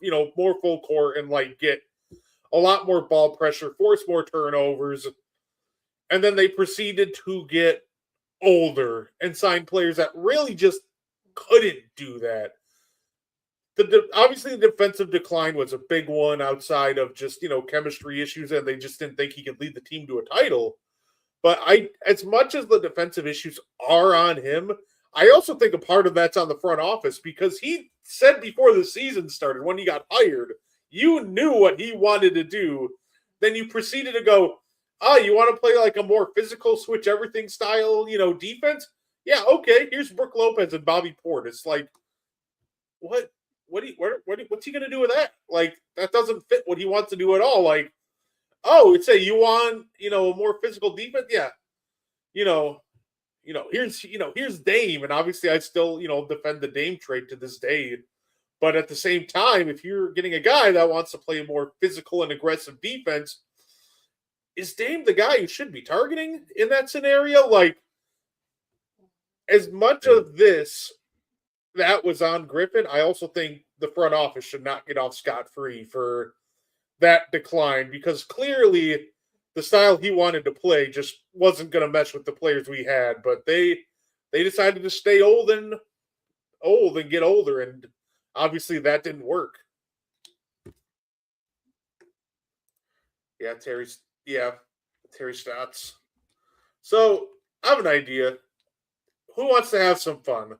full court and like get a lot more ball pressure, force more turnovers. And then they proceeded to get older and sign players that really just couldn't do that. Obviously, the defensive decline was a big one outside of just, chemistry issues, and they just didn't think he could lead the team to a title. But as much as the defensive issues are on him, I also think a part of that's on the front office, because he said before the season started, when he got hired, you knew what he wanted to do. Then you proceeded to go, you want to play like a more physical, switch everything style, defense? Yeah, okay. Here's Brooke Lopez and Bobby Portis. Like, what's he going to do with that? Like, that doesn't fit what he wants to do at all. Like, it's you want, a more physical defense? Yeah. Here's Dame. And obviously I still, defend the Dame trade to this day. But at the same time, if you're getting a guy that wants to play a more physical and aggressive defense, is Dame the guy you should be targeting in that scenario? Like, as much of this that was on Griffin, I also think the front office should not get off scot-free for that decline, because clearly the style he wanted to play just wasn't going to mesh with the players we had. But they decided to stay old and get older, and obviously that didn't work. Terry Stotts. So I have an idea. Who wants to have some fun?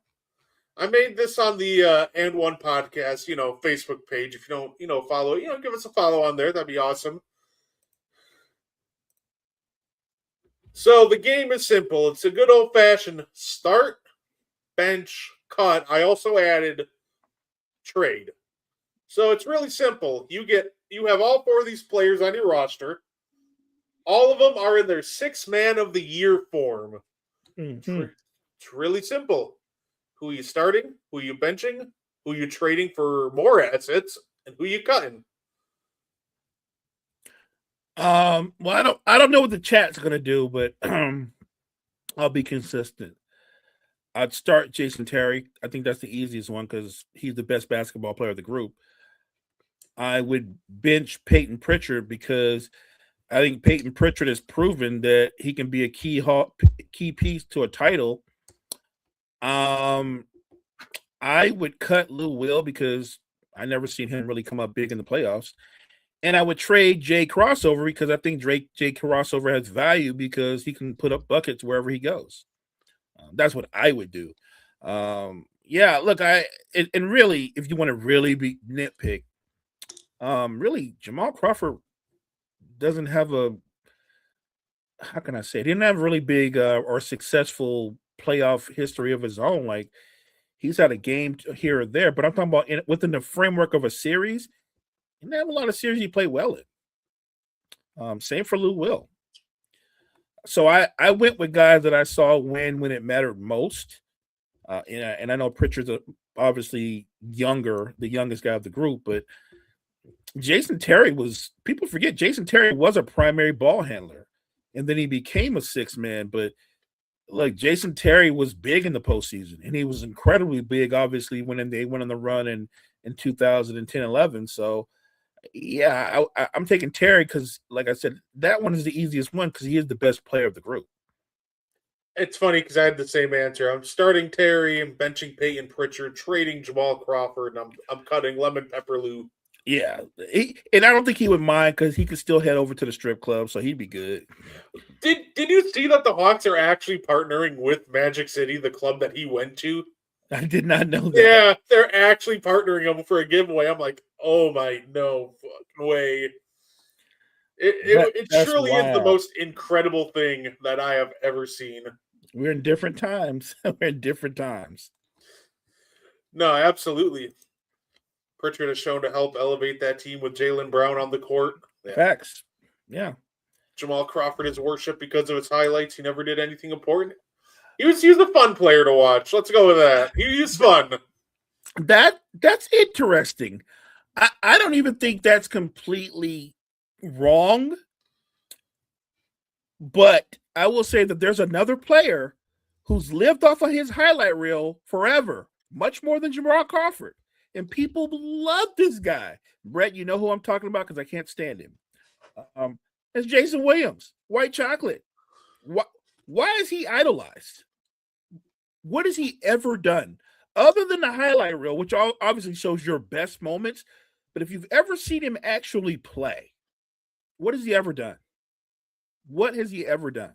I made this on the And One podcast, Facebook page. If you don't, follow, give us a follow on there. That'd be awesome. So the game is simple. It's a good old-fashioned start, bench, cut. I also added trade. So it's really simple. You have all four of these players on your roster. All of them are in their 6-man of the year form. Mm-hmm. It's really simple. Who are you starting? Who are you benching? Who are you trading for more assets? And who are you cutting? Well, I don't know what the chat's gonna do, but I'll be consistent. I'd start Jason Terry. I think that's the easiest one because he's the best basketball player of the group. I would bench Peyton Pritchard because I think Peyton Pritchard has proven that he can be a key piece to a title. I would cut Lou Will because I never seen him really come up big in the playoffs. And I would trade Jay Crossover because I think Jay Crossover has value because he can put up buckets wherever he goes. That's what I would do. Look, and really, if you want to really be nitpick, really, Jamal Crawford doesn't have how can I say it? He didn't have a really big or successful playoff history of his own. Like, he's had a game here or there, but I'm talking about within the framework of a series. He didn't have a lot of series he played well in. Same for Lou Will. So I went with guys that I saw win when it mattered most. And I know Pritchard's obviously the youngest guy of the group, but Jason Terry people forget Jason Terry was a primary ball handler, and then he became a 6-man. But look, Jason Terry was big in the postseason, and he was incredibly big, obviously, when they went on the run in 2010-11. So, yeah, I'm taking Terry because, like I said, that one is the easiest one because he is the best player of the group. It's funny because I had the same answer. I'm starting Terry, I'm benching Peyton Pritchard, trading Jamal Crawford, and I'm cutting Lemon Pepper Lou. Yeah, and I don't think he would mind because he could still head over to the strip club, so he'd be good. Did you see that the Hawks are actually partnering with Magic City, the club that he went to? I did not know that. Yeah, they're actually partnering him for a giveaway. I'm like, oh my, no fucking way. It surely is the most incredible thing that I have ever seen. We're in different times. We're in different times. No, absolutely. Pritchard has shown to help elevate that team with Jaylen Brown on the court. Yeah. Facts. Yeah. Jamal Crawford is worshipped because of his highlights. He never did anything important. He was a fun player to watch. Let's go with that. He was fun. That's interesting. I don't even think that's completely wrong. But I will say that there's another player who's lived off of his highlight reel forever, much more than Jamal Crawford. And people love this guy. Brett, you know who I'm talking about because I can't stand him. It's Jason Williams, white chocolate. Why is he idolized? What has he ever done? Other than the highlight reel, which obviously shows your best moments, but if you've ever seen him actually play, what has he ever done? What has he ever done?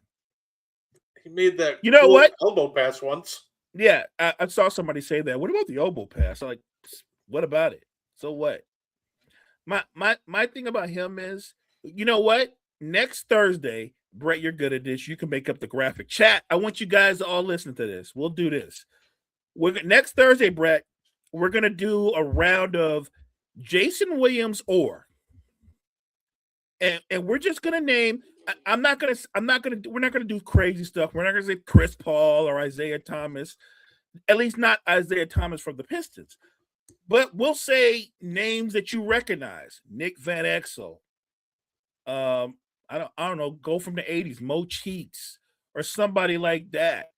He made that elbow pass once. Yeah, I saw somebody say that. What about the elbow pass? I'm like, what about it? So what? My thing about him is, you know what? Next Thursday, Brett, you're good at this. You can make up the graphic. Chat, I want you guys to all listen to this. We'll do this. Next Thursday, Brett, we're gonna do a round of Jason Williams and we're just gonna name. We're not gonna do crazy stuff. We're not gonna say Chris Paul or Isaiah Thomas, at least not Isaiah Thomas from the Pistons. But we'll say names that you recognize. Nick Van Exel. I don't know, go from the 80s, Mo Cheeks, or somebody like that.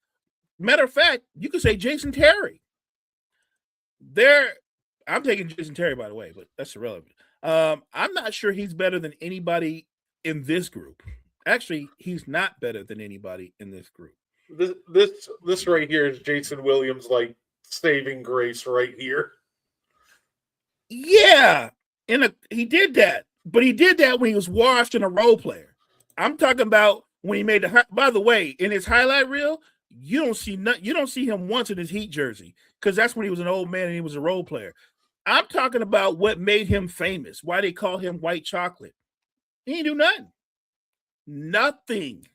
Matter of fact, you could say Jason Terry. I'm taking Jason Terry, by the way, but that's irrelevant. I'm not sure he's better than anybody in this group. Actually, he's not better than anybody in this group. This right here is Jason Williams, like saving grace right here. Yeah, he did that, but he did that when he was washed and a role player. I'm talking about when he made by the way, in his highlight reel, you don't see him once in his Heat jersey because that's when he was an old man and he was a role player. I'm talking about what made him famous, why they call him white chocolate. He didn't do nothing. Nothing.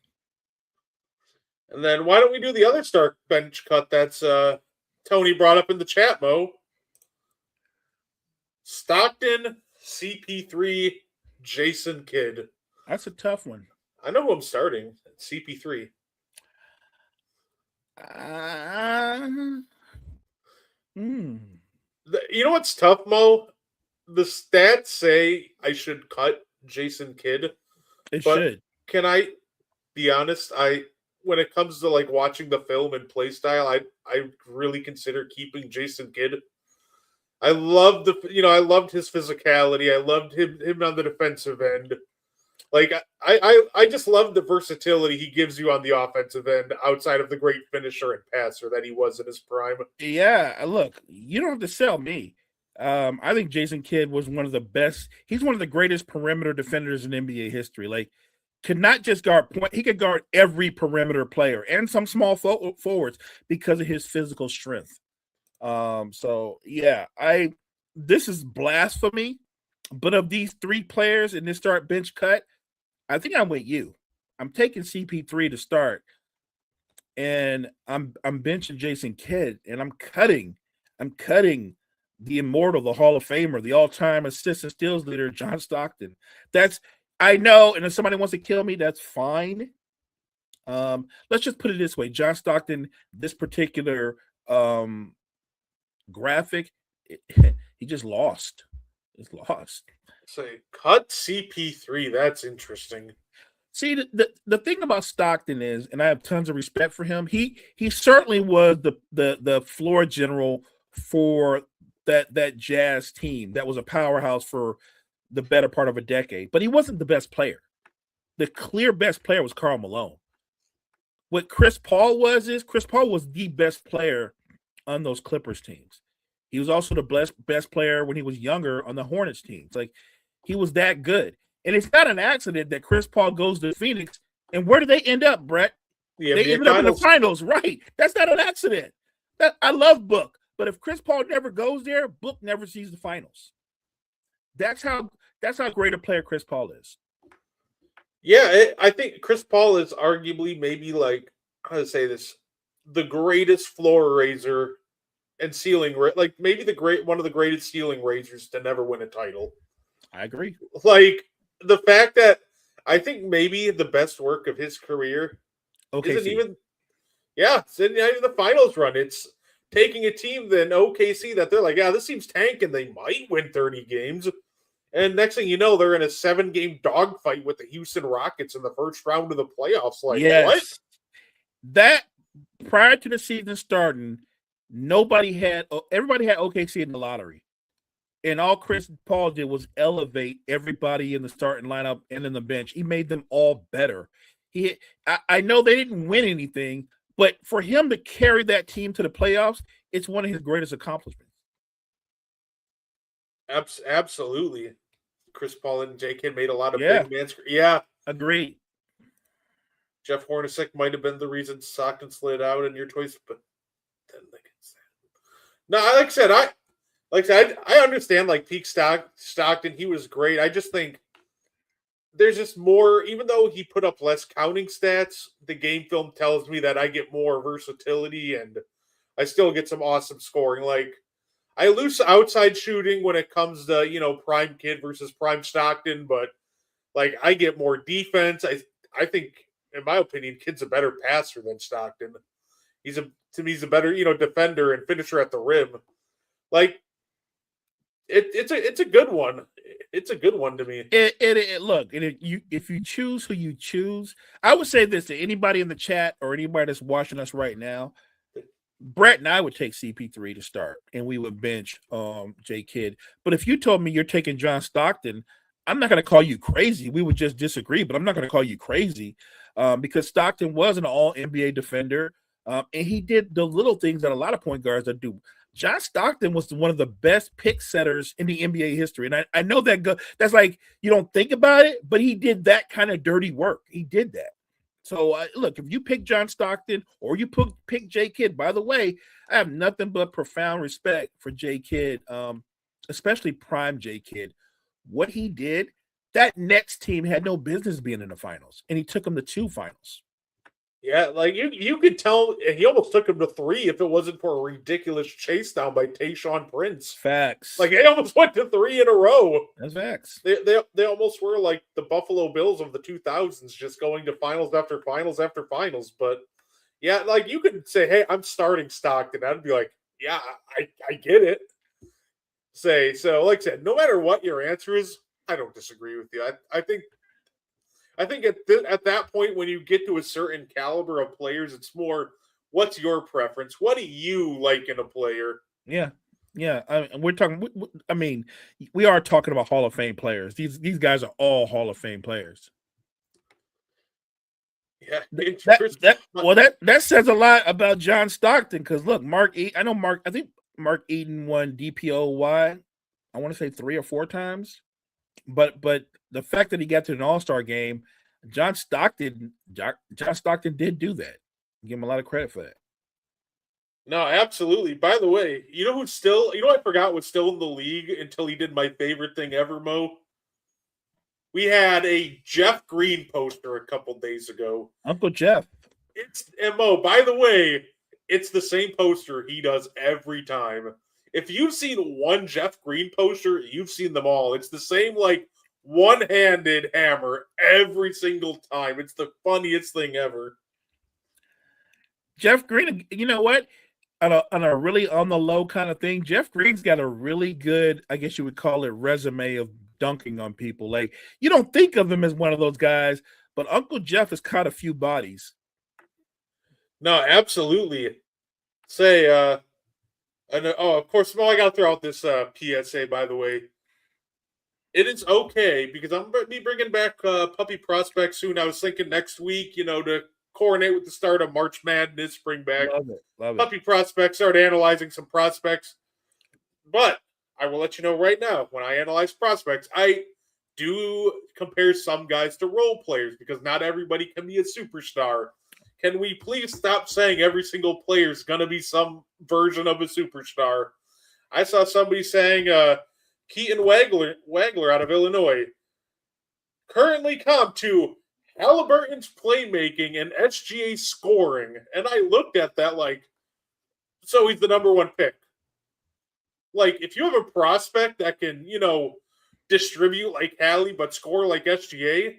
And then why don't we do the other Stark bench cut that's Tony brought up in the chat, Mo? Stockton, CP3, Jason Kidd. That's a tough one. I know who I'm starting. CP3. You know what's tough, Mo? The stats say I should cut Jason Kidd. It should. Can I be honest? When it comes to like watching the film and play style, I really consider keeping Jason Kidd. I loved his physicality. I loved him on the defensive end. Like I just love the versatility he gives you on the offensive end outside of the great finisher and passer that he was in his prime. Yeah, look, you don't have to sell me. I think Jason Kidd was one of the best. He's one of the greatest perimeter defenders in NBA history. Like, could not just guard point. He could guard every perimeter player and some small forwards because of his physical strength. So yeah, this is blasphemy. But of these three players in this start bench cut, I think I'm with you. I'm taking CP3 to start, and I'm benching Jason Kidd, and I'm cutting the immortal, the Hall of Famer, the all-time assist and steals leader, John Stockton. I know, and if somebody wants to kill me, that's fine. Let's just put it this way: John Stockton, this particular graphic, he just lost. He's lost. Say cut CP3. That's interesting. See, the thing about Stockton is, and I have tons of respect for him. He certainly was the floor general for that Jazz team that was a powerhouse for the better part of a decade. But he wasn't the best player. The clear best player was Karl Malone. What Chris Paul was the best player on those Clippers teams. He was also the best player when he was younger on the Hornets teams. Like, he was that good. And it's not an accident that Chris Paul goes to Phoenix. And where do they end up, Brett? They ended up in the finals, right? That's not an accident. I love Book. But if Chris Paul never goes there, Book never sees the finals. That's how great a player Chris Paul is. Yeah, I think Chris Paul is arguably maybe like, how to say this, the greatest floor raiser and ceiling, like maybe one of the greatest ceiling raisers to never win a title. I agree. Like the fact that I think maybe the best work of his career isn't even the finals run. It's taking a team then OKC that they're like, yeah, this team's tanking. They might win 30 games. And next thing you know, they're in a 7-game dogfight with the Houston Rockets in the first round of the playoffs. Like, yes. What? prior to the season starting, everybody had OKC in the lottery. And all Chris Paul did was elevate everybody in the starting lineup and in the bench. He made them all better. I know they didn't win anything, but for him to carry that team to the playoffs, it's one of his greatest accomplishments. Absolutely. Chris Paul and J Kid made a lot of Yeah. big man. Yeah. Agreed. Jeff Hornacek might have been the reason Stockton slid out in your choice, but then no, like I said, I understand like peak Stockton. He was great. I just think there's just more. Even though he put up less counting stats, the game film tells me that I get more versatility and I still get some awesome scoring. Like I lose outside shooting when it comes to prime Kid versus prime Stockton, but like I get more defense. I think, in my opinion, Kid's a better passer than Stockton. To me, he's a better defender and finisher at the rim. Like it's a good one. It's a good one to me. Look, if you choose who you choose, I would say this to anybody in the chat or anybody that's watching us right now. Brett and I would take CP3 to start, and we would bench J Kid. But if you told me you're taking John Stockton, I'm not going to call you crazy. We would just disagree, but I'm not going to call you crazy because Stockton was an all-NBA defender, and he did the little things that a lot of point guards that do. John Stockton was one of the best pick setters in the NBA history. And I know that's like you don't think about it, but he did that kind of dirty work. He did that. So, look, if you pick John Stockton or you pick J Kid, by the way, I have nothing but profound respect for J Kid, especially prime J Kid. What he did, that Nets team had no business being in the finals, and he took them to 2 finals. Yeah, like you could tell he almost took him to 3 if it wasn't for a ridiculous chase down by Tayshaun Prince. Facts. Like they almost went to 3 in a row. That's facts. They almost were like the Buffalo Bills of the 2000s, just going to finals after finals after finals. But yeah, like you could say, "Hey, I'm starting Stockton." I'd be like, "Yeah, I get it." So, like I said, no matter what your answer is, I don't disagree with you. I think at that point, when you get to a certain caliber of players, it's more, what's your preference? What do you like in a player? Yeah. We're talking. I mean, we are talking about Hall of Fame players. These guys are all Hall of Fame players. Yeah, that says a lot about John Stockton because look, I think Mark Eaton won DPOY. I want to say 3 or 4 times, but the fact that he got to an All-Star game, John Stockton did do that. Give him a lot of credit for that. No, absolutely. By the way, I forgot was still in the league until he did my favorite thing ever, Mo. We had a Jeff Green poster a couple days ago. Uncle Jeff. And Mo, by the way, it's the same poster he does every time. If you've seen one Jeff Green poster, you've seen them all. It's the same, like, one-handed hammer every single time. It's the funniest thing ever. Jeff Green, you know what? On a really on the low kind of thing, Jeff Green's got a really good, I guess you would call it, resume of dunking on people. Like, you don't think of him as one of those guys, but Uncle Jeff has caught a few bodies. No, absolutely. Of course, I got to throw out this PSA, by the way. It is okay, because I'm going to be bringing back puppy prospects soon. I was thinking next week, to coordinate with the start of March Madness, bring back Love it. puppy prospects, start analyzing some prospects. But I will let you know right now, when I analyze prospects, I do compare some guys to role players, because not everybody can be a superstar. Can we please stop saying every single player is going to be some version of a superstar? I saw somebody saying Keaton Wagler out of Illinois, currently comp to Halliburton's playmaking and SGA scoring. And I looked at that like, so he's the number 1 pick. Like, if you have a prospect that can, distribute like Hallie but score like SGA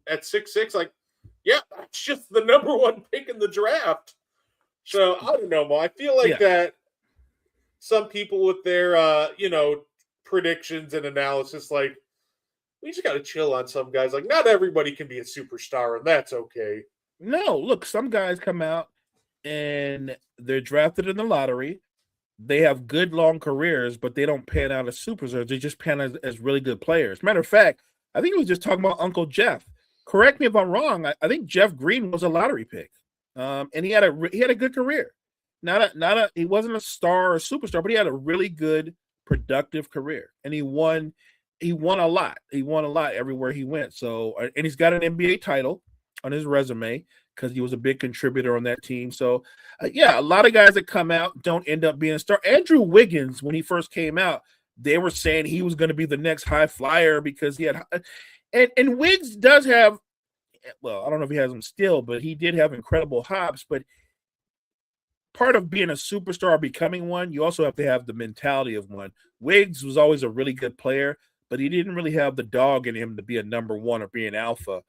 at 6'6", like, yeah, that's just the number 1 pick in the draft. So, I don't know, Mo. I feel like that some people with their, predictions and analysis, like, we just got to chill on some guys. Like, not everybody can be a superstar, and that's okay. No, look, some guys come out and they're drafted in the lottery. They have good long careers, but they don't pan out as superstars. They just pan out as really good players. Matter of fact, I think he was just talking about Uncle Jeff. Correct me if I'm wrong. I think Jeff Green was a lottery pick, and he had a good career. He wasn't a star or superstar, but he had a really good, productive career, and he won. He won a lot. He won a lot everywhere he went. So, and he's got an NBA title on his resume because he was a big contributor on that team. So, yeah, a lot of guys that come out don't end up being a star. Andrew Wiggins, when he first came out, they were saying he was going to be the next high flyer because he had, and Wiggs does have, well, I don't know if he has them still, but he did have incredible hops. But part of being a superstar, becoming one, you also have to have the mentality of one. Wiggs was always a really good player, but he didn't really have the dog in him to be a number one or be an alpha.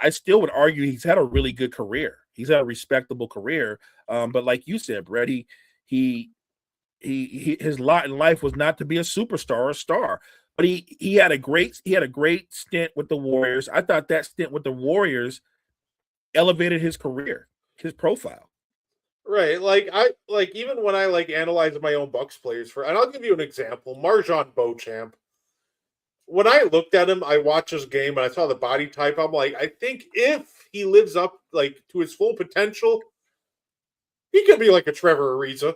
I still would argue he's had a really good career. He's had a respectable career. But like you said, Brett, he his lot in life was not to be a superstar or a star. But he had a great stint with the Warriors. I thought that stint with the Warriors elevated his career, his profile. Right. Even when I analyze my own Bucks players and I'll give you an example, Marjon Beauchamp. When I looked at him, I watched his game and I saw the body type. I'm like, I think if he lives up to his full potential, he could be like a Trevor Ariza,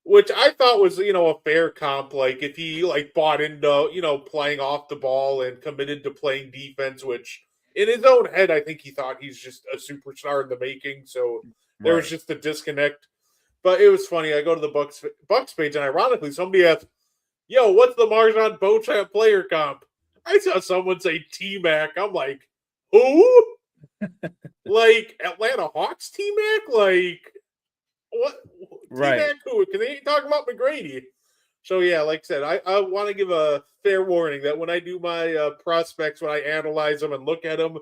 which I thought was a fair comp. Like if he bought into playing off the ball and committed to playing defense, which in his own head I think he thought he's just a superstar in the making. So there was just a disconnect. But it was funny. I go to the Bucks page and ironically somebody asked, "Yo, what's the Marjon Beauchamp player comp?" I saw someone say T-Mac. I'm like, who? Atlanta Hawks T-Mac? What? Right. T-Mac who? Because they ain't talking about McGrady. So, yeah, like I said, I want to give a fair warning that when I do my prospects, when I analyze them and look at them,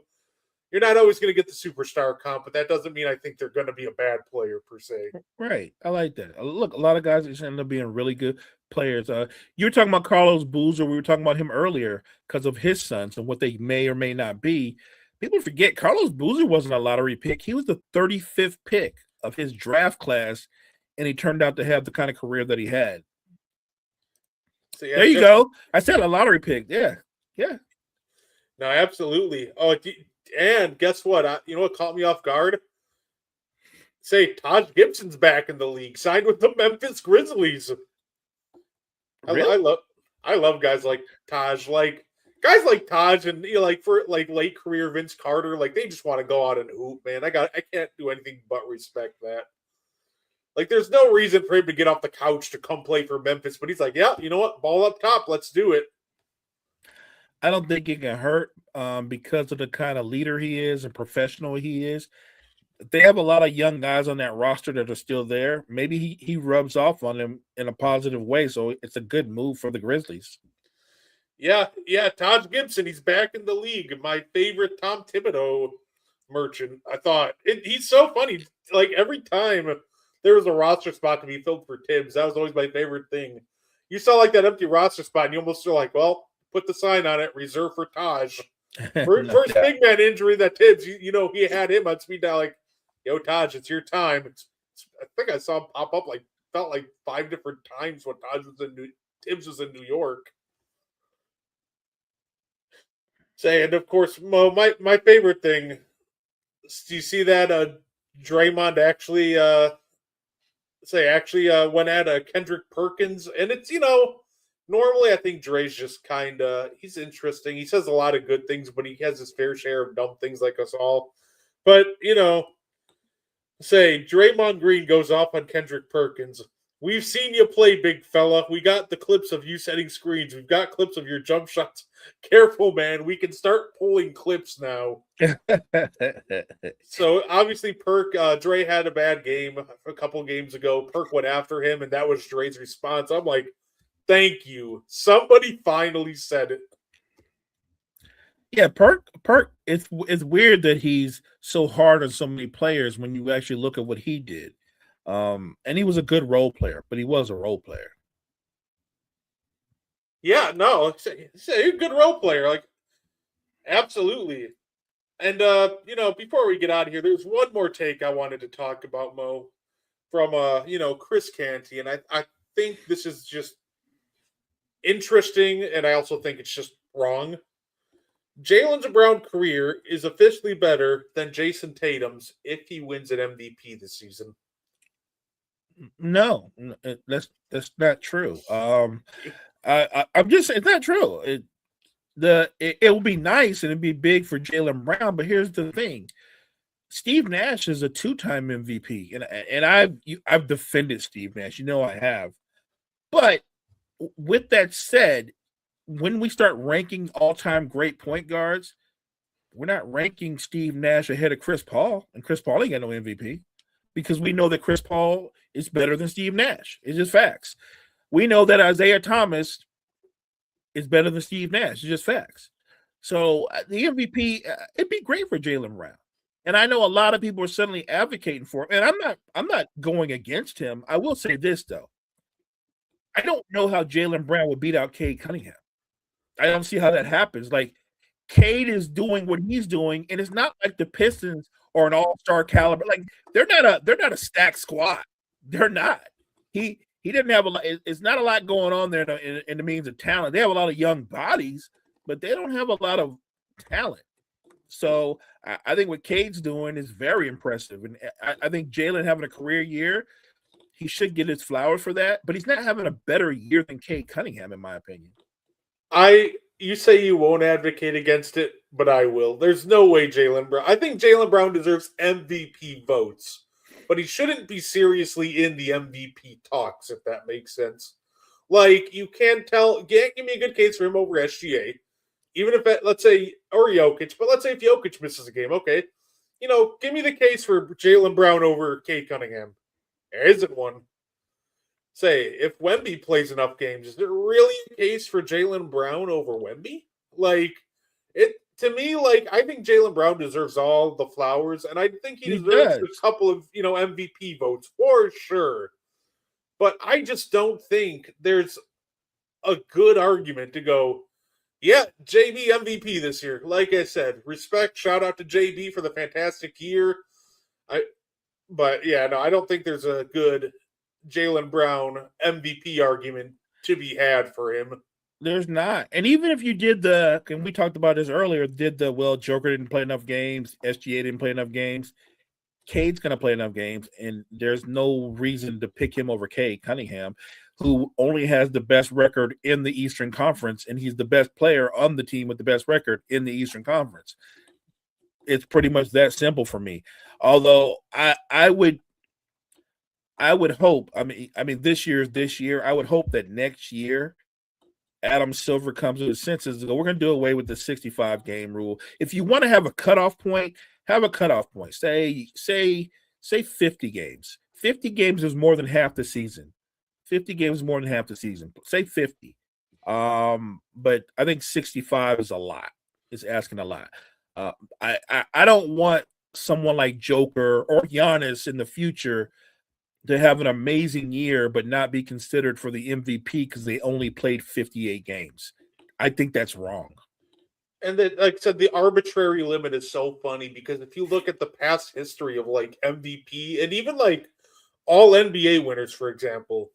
you're not always going to get the superstar comp, but that doesn't mean I think they're going to be a bad player per se. Right. I like that. Look, a lot of guys just end up being really good players. You were talking about Carlos Boozer. We were talking about him earlier because of his sons and what they may or may not be. People forget Carlos Boozer wasn't a lottery pick. He was the 35th pick of his draft class, and he turned out to have the kind of career that he had. So, yeah, there you go. I said a lottery pick. Yeah. Yeah. No, absolutely. Oh, and guess what? You know what caught me off guard? Say Taj Gibson's back in the league, signed with the Memphis Grizzlies. Really? I love guys like Taj, guys like Taj, and for late career Vince Carter, they just want to go out and hoop, man. I can't do anything but respect that. There's no reason for him to get off the couch to come play for Memphis, but he's like, yeah, you know what, ball up top, let's do it. I don't think it can hurt because of the kind of leader he is and professional he is. They have a lot of young guys on that roster that are still there. Maybe he rubs off on them in a positive way, so it's a good move for the Grizzlies. Yeah, Taj Gibson, he's back in the league. My favorite Tom Thibodeau merchant. I thought he's so funny. Every time there was a roster spot to be filled for Tibbs, that was always my favorite thing. You saw that empty roster spot, and you almost feel like, well, put the sign on it, reserved for Taj. First big man injury that Tibbs, he had him on speed dial, yo, Taj, it's your time. I think I saw him pop up felt like 5 different times when Tibbs was in New York. And of course, Mo, my favorite thing. Do you see that Draymond actually went at Kendrick Perkins, and it's normally I think Dre's just he's interesting. He says a lot of good things, but he has his fair share of dumb things like us all. But Draymond Green goes off on Kendrick Perkins. We've seen you play, big fella. We got the clips of you setting screens. We've got clips of your jump shots. Careful, man. We can start pulling clips now. So, obviously, Dre had a bad game a couple games ago. Perk went after him, and that was Dre's response. I'm like, thank you. Somebody finally said it. Yeah, Perk. It's weird that he's so hard on so many players when you actually look at what he did. And he was a good role player, but he was a role player. Yeah, no, he's a good role player. Absolutely. And before we get out of here, there's one more take I wanted to talk about, Mo, from Chris Canty, and I think this is just interesting, and I also think it's just wrong. Jalen Brown's career is officially better than Jason Tatum's if he wins an MVP this season. No, that's not true. I'm just saying it's not true. It will be nice and it'd be big for Jalen Brown, but here's the thing: Steve Nash is a 2-time MVP, and I've defended Steve Nash. You know I have. But with that said, when we start ranking all-time great point guards, we're not ranking Steve Nash ahead of Chris Paul, and Chris Paul ain't got no MVP because we know that Chris Paul is better than Steve Nash. It's just facts. We know that Isaiah Thomas is better than Steve Nash. It's just facts. So the MVP, it'd be great for Jalen Brown. And I know a lot of people are suddenly advocating for him. And I'm not going against him. I will say this though. I don't know how Jalen Brown would beat out Cade Cunningham. I don't see how that happens. Like Cade is doing what he's doing, and it's not like the Pistons or an all-star caliber. Like they're not a stacked squad. They're not. He didn't have a lot. It's not a lot going on there in the means of talent. They have a lot of young bodies, but they don't have a lot of talent. So I think what Cade's doing is very impressive, and I think Jalen having a career year, he should get his flowers for that. But he's not having a better year than Cade Cunningham, in my opinion. You say you won't advocate against it, but I will. There's no way Jalen Brown. I think Jalen Brown deserves MVP votes, but he shouldn't be seriously in the MVP talks, if that makes sense. Like, you can't give me a good case for him over SGA, even if, let's say, or Jokic, but let's say if Jokic misses a game, okay. Give me the case for Jalen Brown over Cade Cunningham. There isn't one. Say, if Wemby plays enough games, is there really a case for Jalen Brown over Wemby? To me, I think Jalen Brown deserves all the flowers, and I think he deserves a couple of, MVP votes for sure. But I just don't think there's a good argument to go, yeah, JB MVP this year. Like I said, respect, shout out to JB for the fantastic year. I don't think there's a good Jalen Brown MVP argument to be had for him. There's not. And even if you did and we talked about this earlier, Joker didn't play enough games, SGA didn't play enough games, Cade's going to play enough games, and there's no reason to pick him over Cade Cunningham, who only has the best record in the Eastern Conference, and he's the best player on the team with the best record in the Eastern Conference. It's pretty much that simple for me. Although I would hope, I mean, this year, I would hope that next year Adam Silver comes to his senses. We're going to do away with the 65 game rule. If you want to have a cutoff point, have a cutoff point. Say 50 games. 50 games is more than half the season. 50 games is more than half the season. Say 50. But I think 65 is a lot. It's asking a lot. I don't want someone like Joker or Giannis in the future to have an amazing year but not be considered for the MVP because they only played 58 games. I think that's wrong. And that, like I said, the arbitrary limit is so funny because if you look at the past history of MVP and even all NBA winners, for example,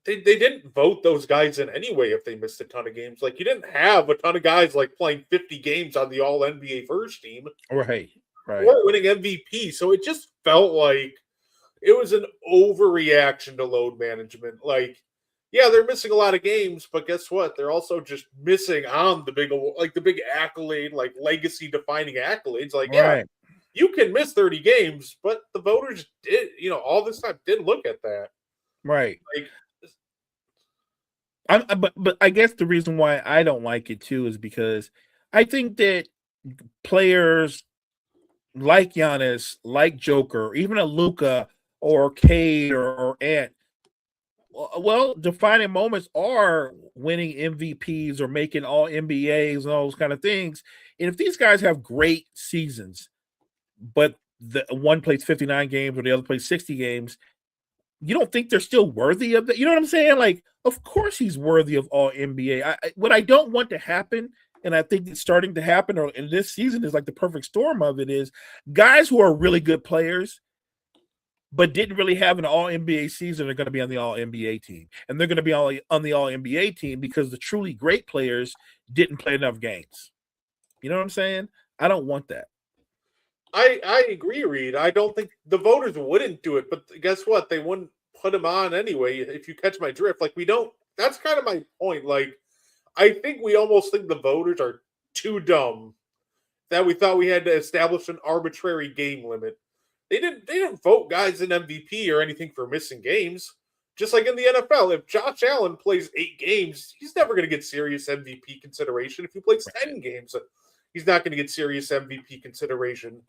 they didn't vote those guys in anyway if they missed a ton of games. You didn't have a ton of guys playing 50 games on the all NBA first team. Right. Or winning MVP. So it just felt like it was an overreaction to load management. Yeah, they're missing a lot of games, but guess what? They're also just missing on the big accolade, legacy defining accolades. Yeah, you can miss 30 games, but the voters did, all this time did look at that. Right. But I guess the reason why I don't like it too is because I think that players like Giannis, like Joker, even a Luka or Cade or Ant, well, defining moments are winning MVPs or making all NBAs and all those kind of things. And if these guys have great seasons, but the one plays 59 games or the other plays 60 games, you don't think they're still worthy of that? You know what I'm saying? Of course he's worthy of all NBA. What I don't want to happen and I think it's starting to happen, or in this season is like the perfect storm of it, is guys who are really good players but didn't really have an all NBA season are going to be on the all NBA team. And they're going to be on the all NBA team because the truly great players didn't play enough games. You know what I'm saying? I don't want that. I agree, Reed. I don't think the voters wouldn't do it, but guess what? They wouldn't put him on anyway, if you catch my drift. Like, we don't, that's kind of my point. Like, I think we almost think the voters are too dumb that we thought we had to establish an arbitrary game limit. They didn't vote guys in MVP or anything for missing games. Just like in the NFL, if Josh Allen plays 8 games, he's never going to get serious MVP consideration. If he plays 10 games, he's not going to get serious MVP consideration.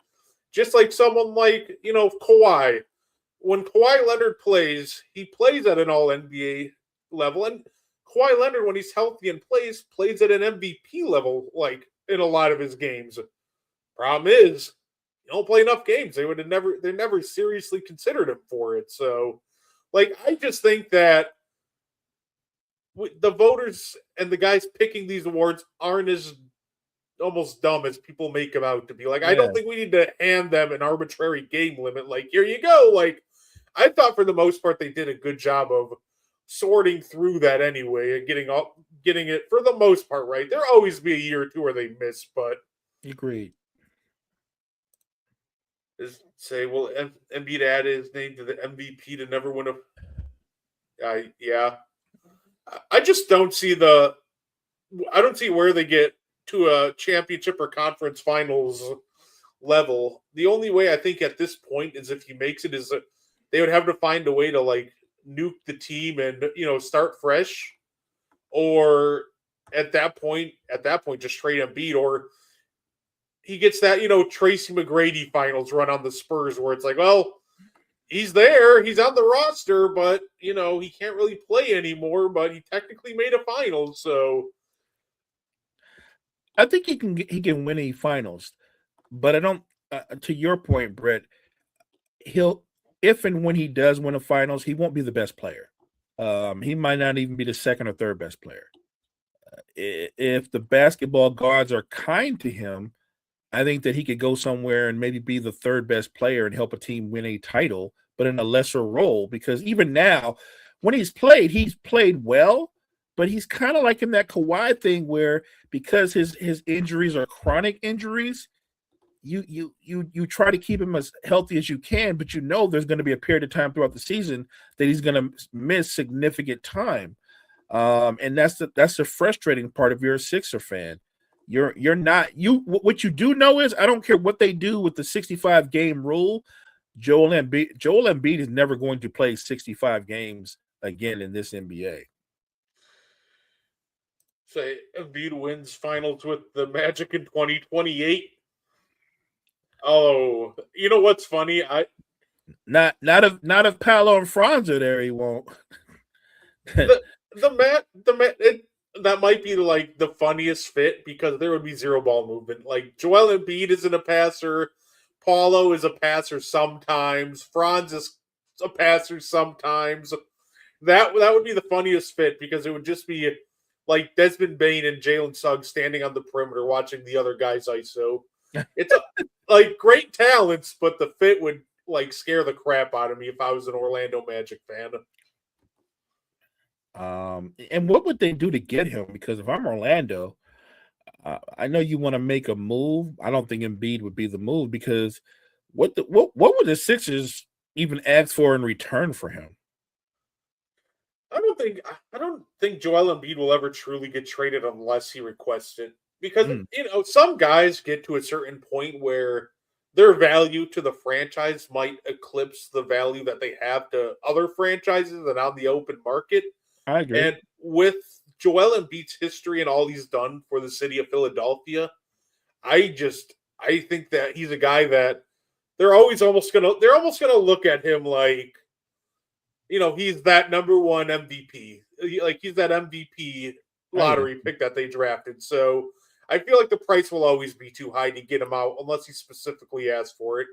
Just like someone like, Kawhi. When Kawhi Leonard plays, he plays at an all-NBA level. And Kawhi Leonard, when he's healthy and plays at an MVP level, like in a lot of his games. Problem is, you don't play enough games. They never seriously considered him for it. So, like, I just think that the voters and the guys picking these awards aren't as almost dumb as people make them out to be. Like, I don't think we need to hand them an arbitrary game limit. Like, here you go. Like, I thought for the most part they did a good job of sorting through that anyway and getting it for the most part right. There'll always be a year or two where they miss, but agreed. Is say, well, Embiid added his name to the MVP to never win a. Yeah, I just don't see I don't see where they get to a championship or conference finals level. The only way I think at this point is if he makes it is that they would have to find a way to like nuke the team and start fresh, or at that point just trade Embiid, or he gets that, Tracy McGrady finals run on the Spurs where it's like, well, he's there, he's on the roster, but, he can't really play anymore, but he technically made a final, so. I think he can win a finals, but I don't, to your point, Brett, if and when he does win a finals, he won't be the best player. He might not even be the second or third best player. If the basketball gods are kind to him, I think that he could go somewhere and maybe be the third best player and help a team win a title, but in a lesser role. Because even now, when he's played well, but he's kind of like in that Kawhi thing where because his injuries are chronic injuries, you try to keep him as healthy as you can, but there's going to be a period of time throughout the season that he's going to miss significant time. And that's the frustrating part if you're a Sixer fan. What you do know is I don't care what they do with the 65 game rule. Joel Embiid is never going to play 65 games again in this NBA. Say Embiid wins finals with the Magic in 2028. Oh, you know what's funny? Not if Paolo and Franz are there, he won't. That might be like the funniest fit because there would be zero ball movement. Like Joel Embiid isn't a passer, Paulo is a passer sometimes, Franz is a passer sometimes. That would be the funniest fit because it would just be like Desmond Bane and Jalen Suggs standing on the perimeter watching the other guys ISO. It's like great talents, but the fit would like scare the crap out of me if I was an Orlando Magic fan. And what would they do to get him? Because if I'm Orlando, I know you want to make a move. I don't think Embiid would be the move because what would the Sixers even ask for in return for him? I don't think Joel Embiid will ever truly get traded unless he requests it. Because some guys get to a certain point where their value to the franchise might eclipse the value that they have to other franchises and on the open market. I agree. And with Joel Embiid's history and all he's done for the city of Philadelphia, I think that he's a guy that they're almost gonna look at him like, he's that number one MVP. Like he's that MVP lottery pick that they drafted. So I feel like the price will always be too high to get him out unless he specifically asks for it.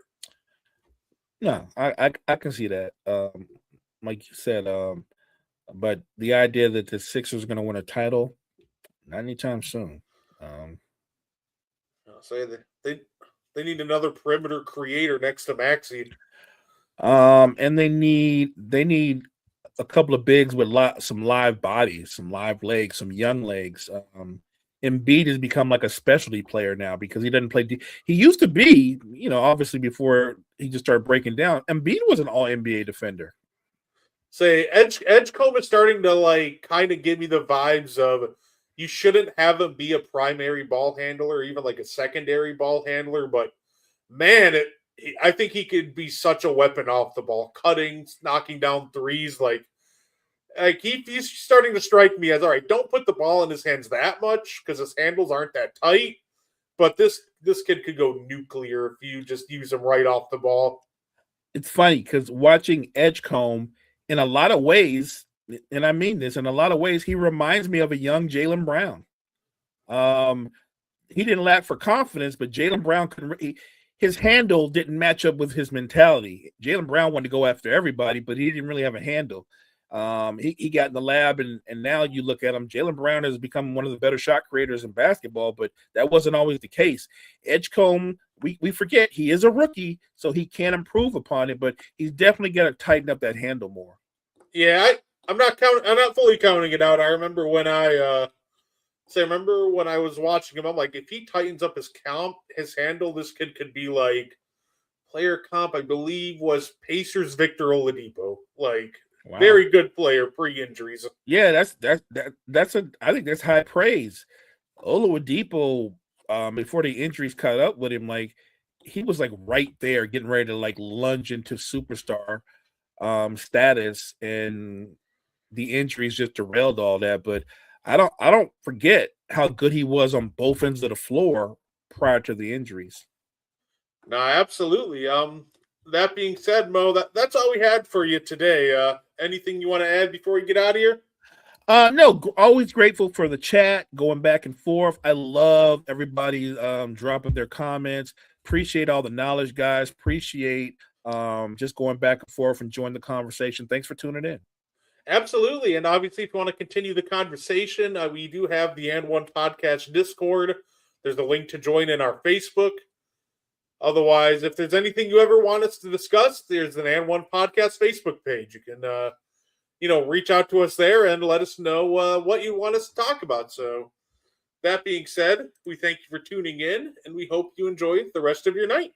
No, I can see that. Like you said, but the idea that the Sixers are going to win a title, not anytime soon. I'll say that they need another perimeter creator next to Maxey. And they need a couple of bigs with some live bodies, some live legs, some young legs. Embiid has become like a specialty player now because he doesn't play. He used to be, obviously before he just started breaking down. Embiid was an All NBA defender. Say Edgecombe is starting to like kind of give me the vibes of you shouldn't have him be a primary ball handler or even like a secondary ball handler, but man, I think he could be such a weapon off the ball, cutting, knocking down threes. Like he's starting to strike me as all right. Don't put the ball in his hands that much because his handles aren't that tight. But this kid could go nuclear if you just use him right off the ball. It's funny because watching Edgecombe, in a lot of ways, and I mean this, in a lot of ways, he reminds me of a young Jaylen Brown. He didn't lack for confidence, but Jaylen Brown his handle didn't match up with his mentality. Jaylen Brown wanted to go after everybody, but he didn't really have a handle. He got in the lab, and now you look at him. Jaylen Brown has become one of the better shot creators in basketball, but that wasn't always the case. Edgecombe, we forget he is a rookie, so he can improve upon it, but he's definitely got to tighten up that handle more. Yeah, I'm not fully counting it out. I remember when I was watching him, I'm like, if he tightens up his handle, this kid could be like player comp, I believe, was Pacers Victor Oladipo. Like, wow. Very good player pre-injuries. Yeah, I think that's high praise. Oladipo, before the injuries caught up with him, like he was like right there, getting ready to like lunge into superstar status, and the injuries just derailed all that. But I don't forget how good he was on both ends of the floor prior to the injuries. No, absolutely. That being said, Mo, that's all we had for you today. Anything you want to add before we get out of here? No, always grateful for the chat, going back and forth. I love everybody dropping their comments. Appreciate all the knowledge, guys. Appreciate just going back and forth and join the conversation. Thanks for tuning in. Absolutely. And obviously, if you want to continue the conversation, we do have the And One Podcast Discord. There's a link to join in our Facebook. Otherwise, if there's anything you ever want us to discuss, there's an And One Podcast Facebook page. You can, reach out to us there and let us know what you want us to talk about. So that being said, we thank you for tuning in, and we hope you enjoy the rest of your night.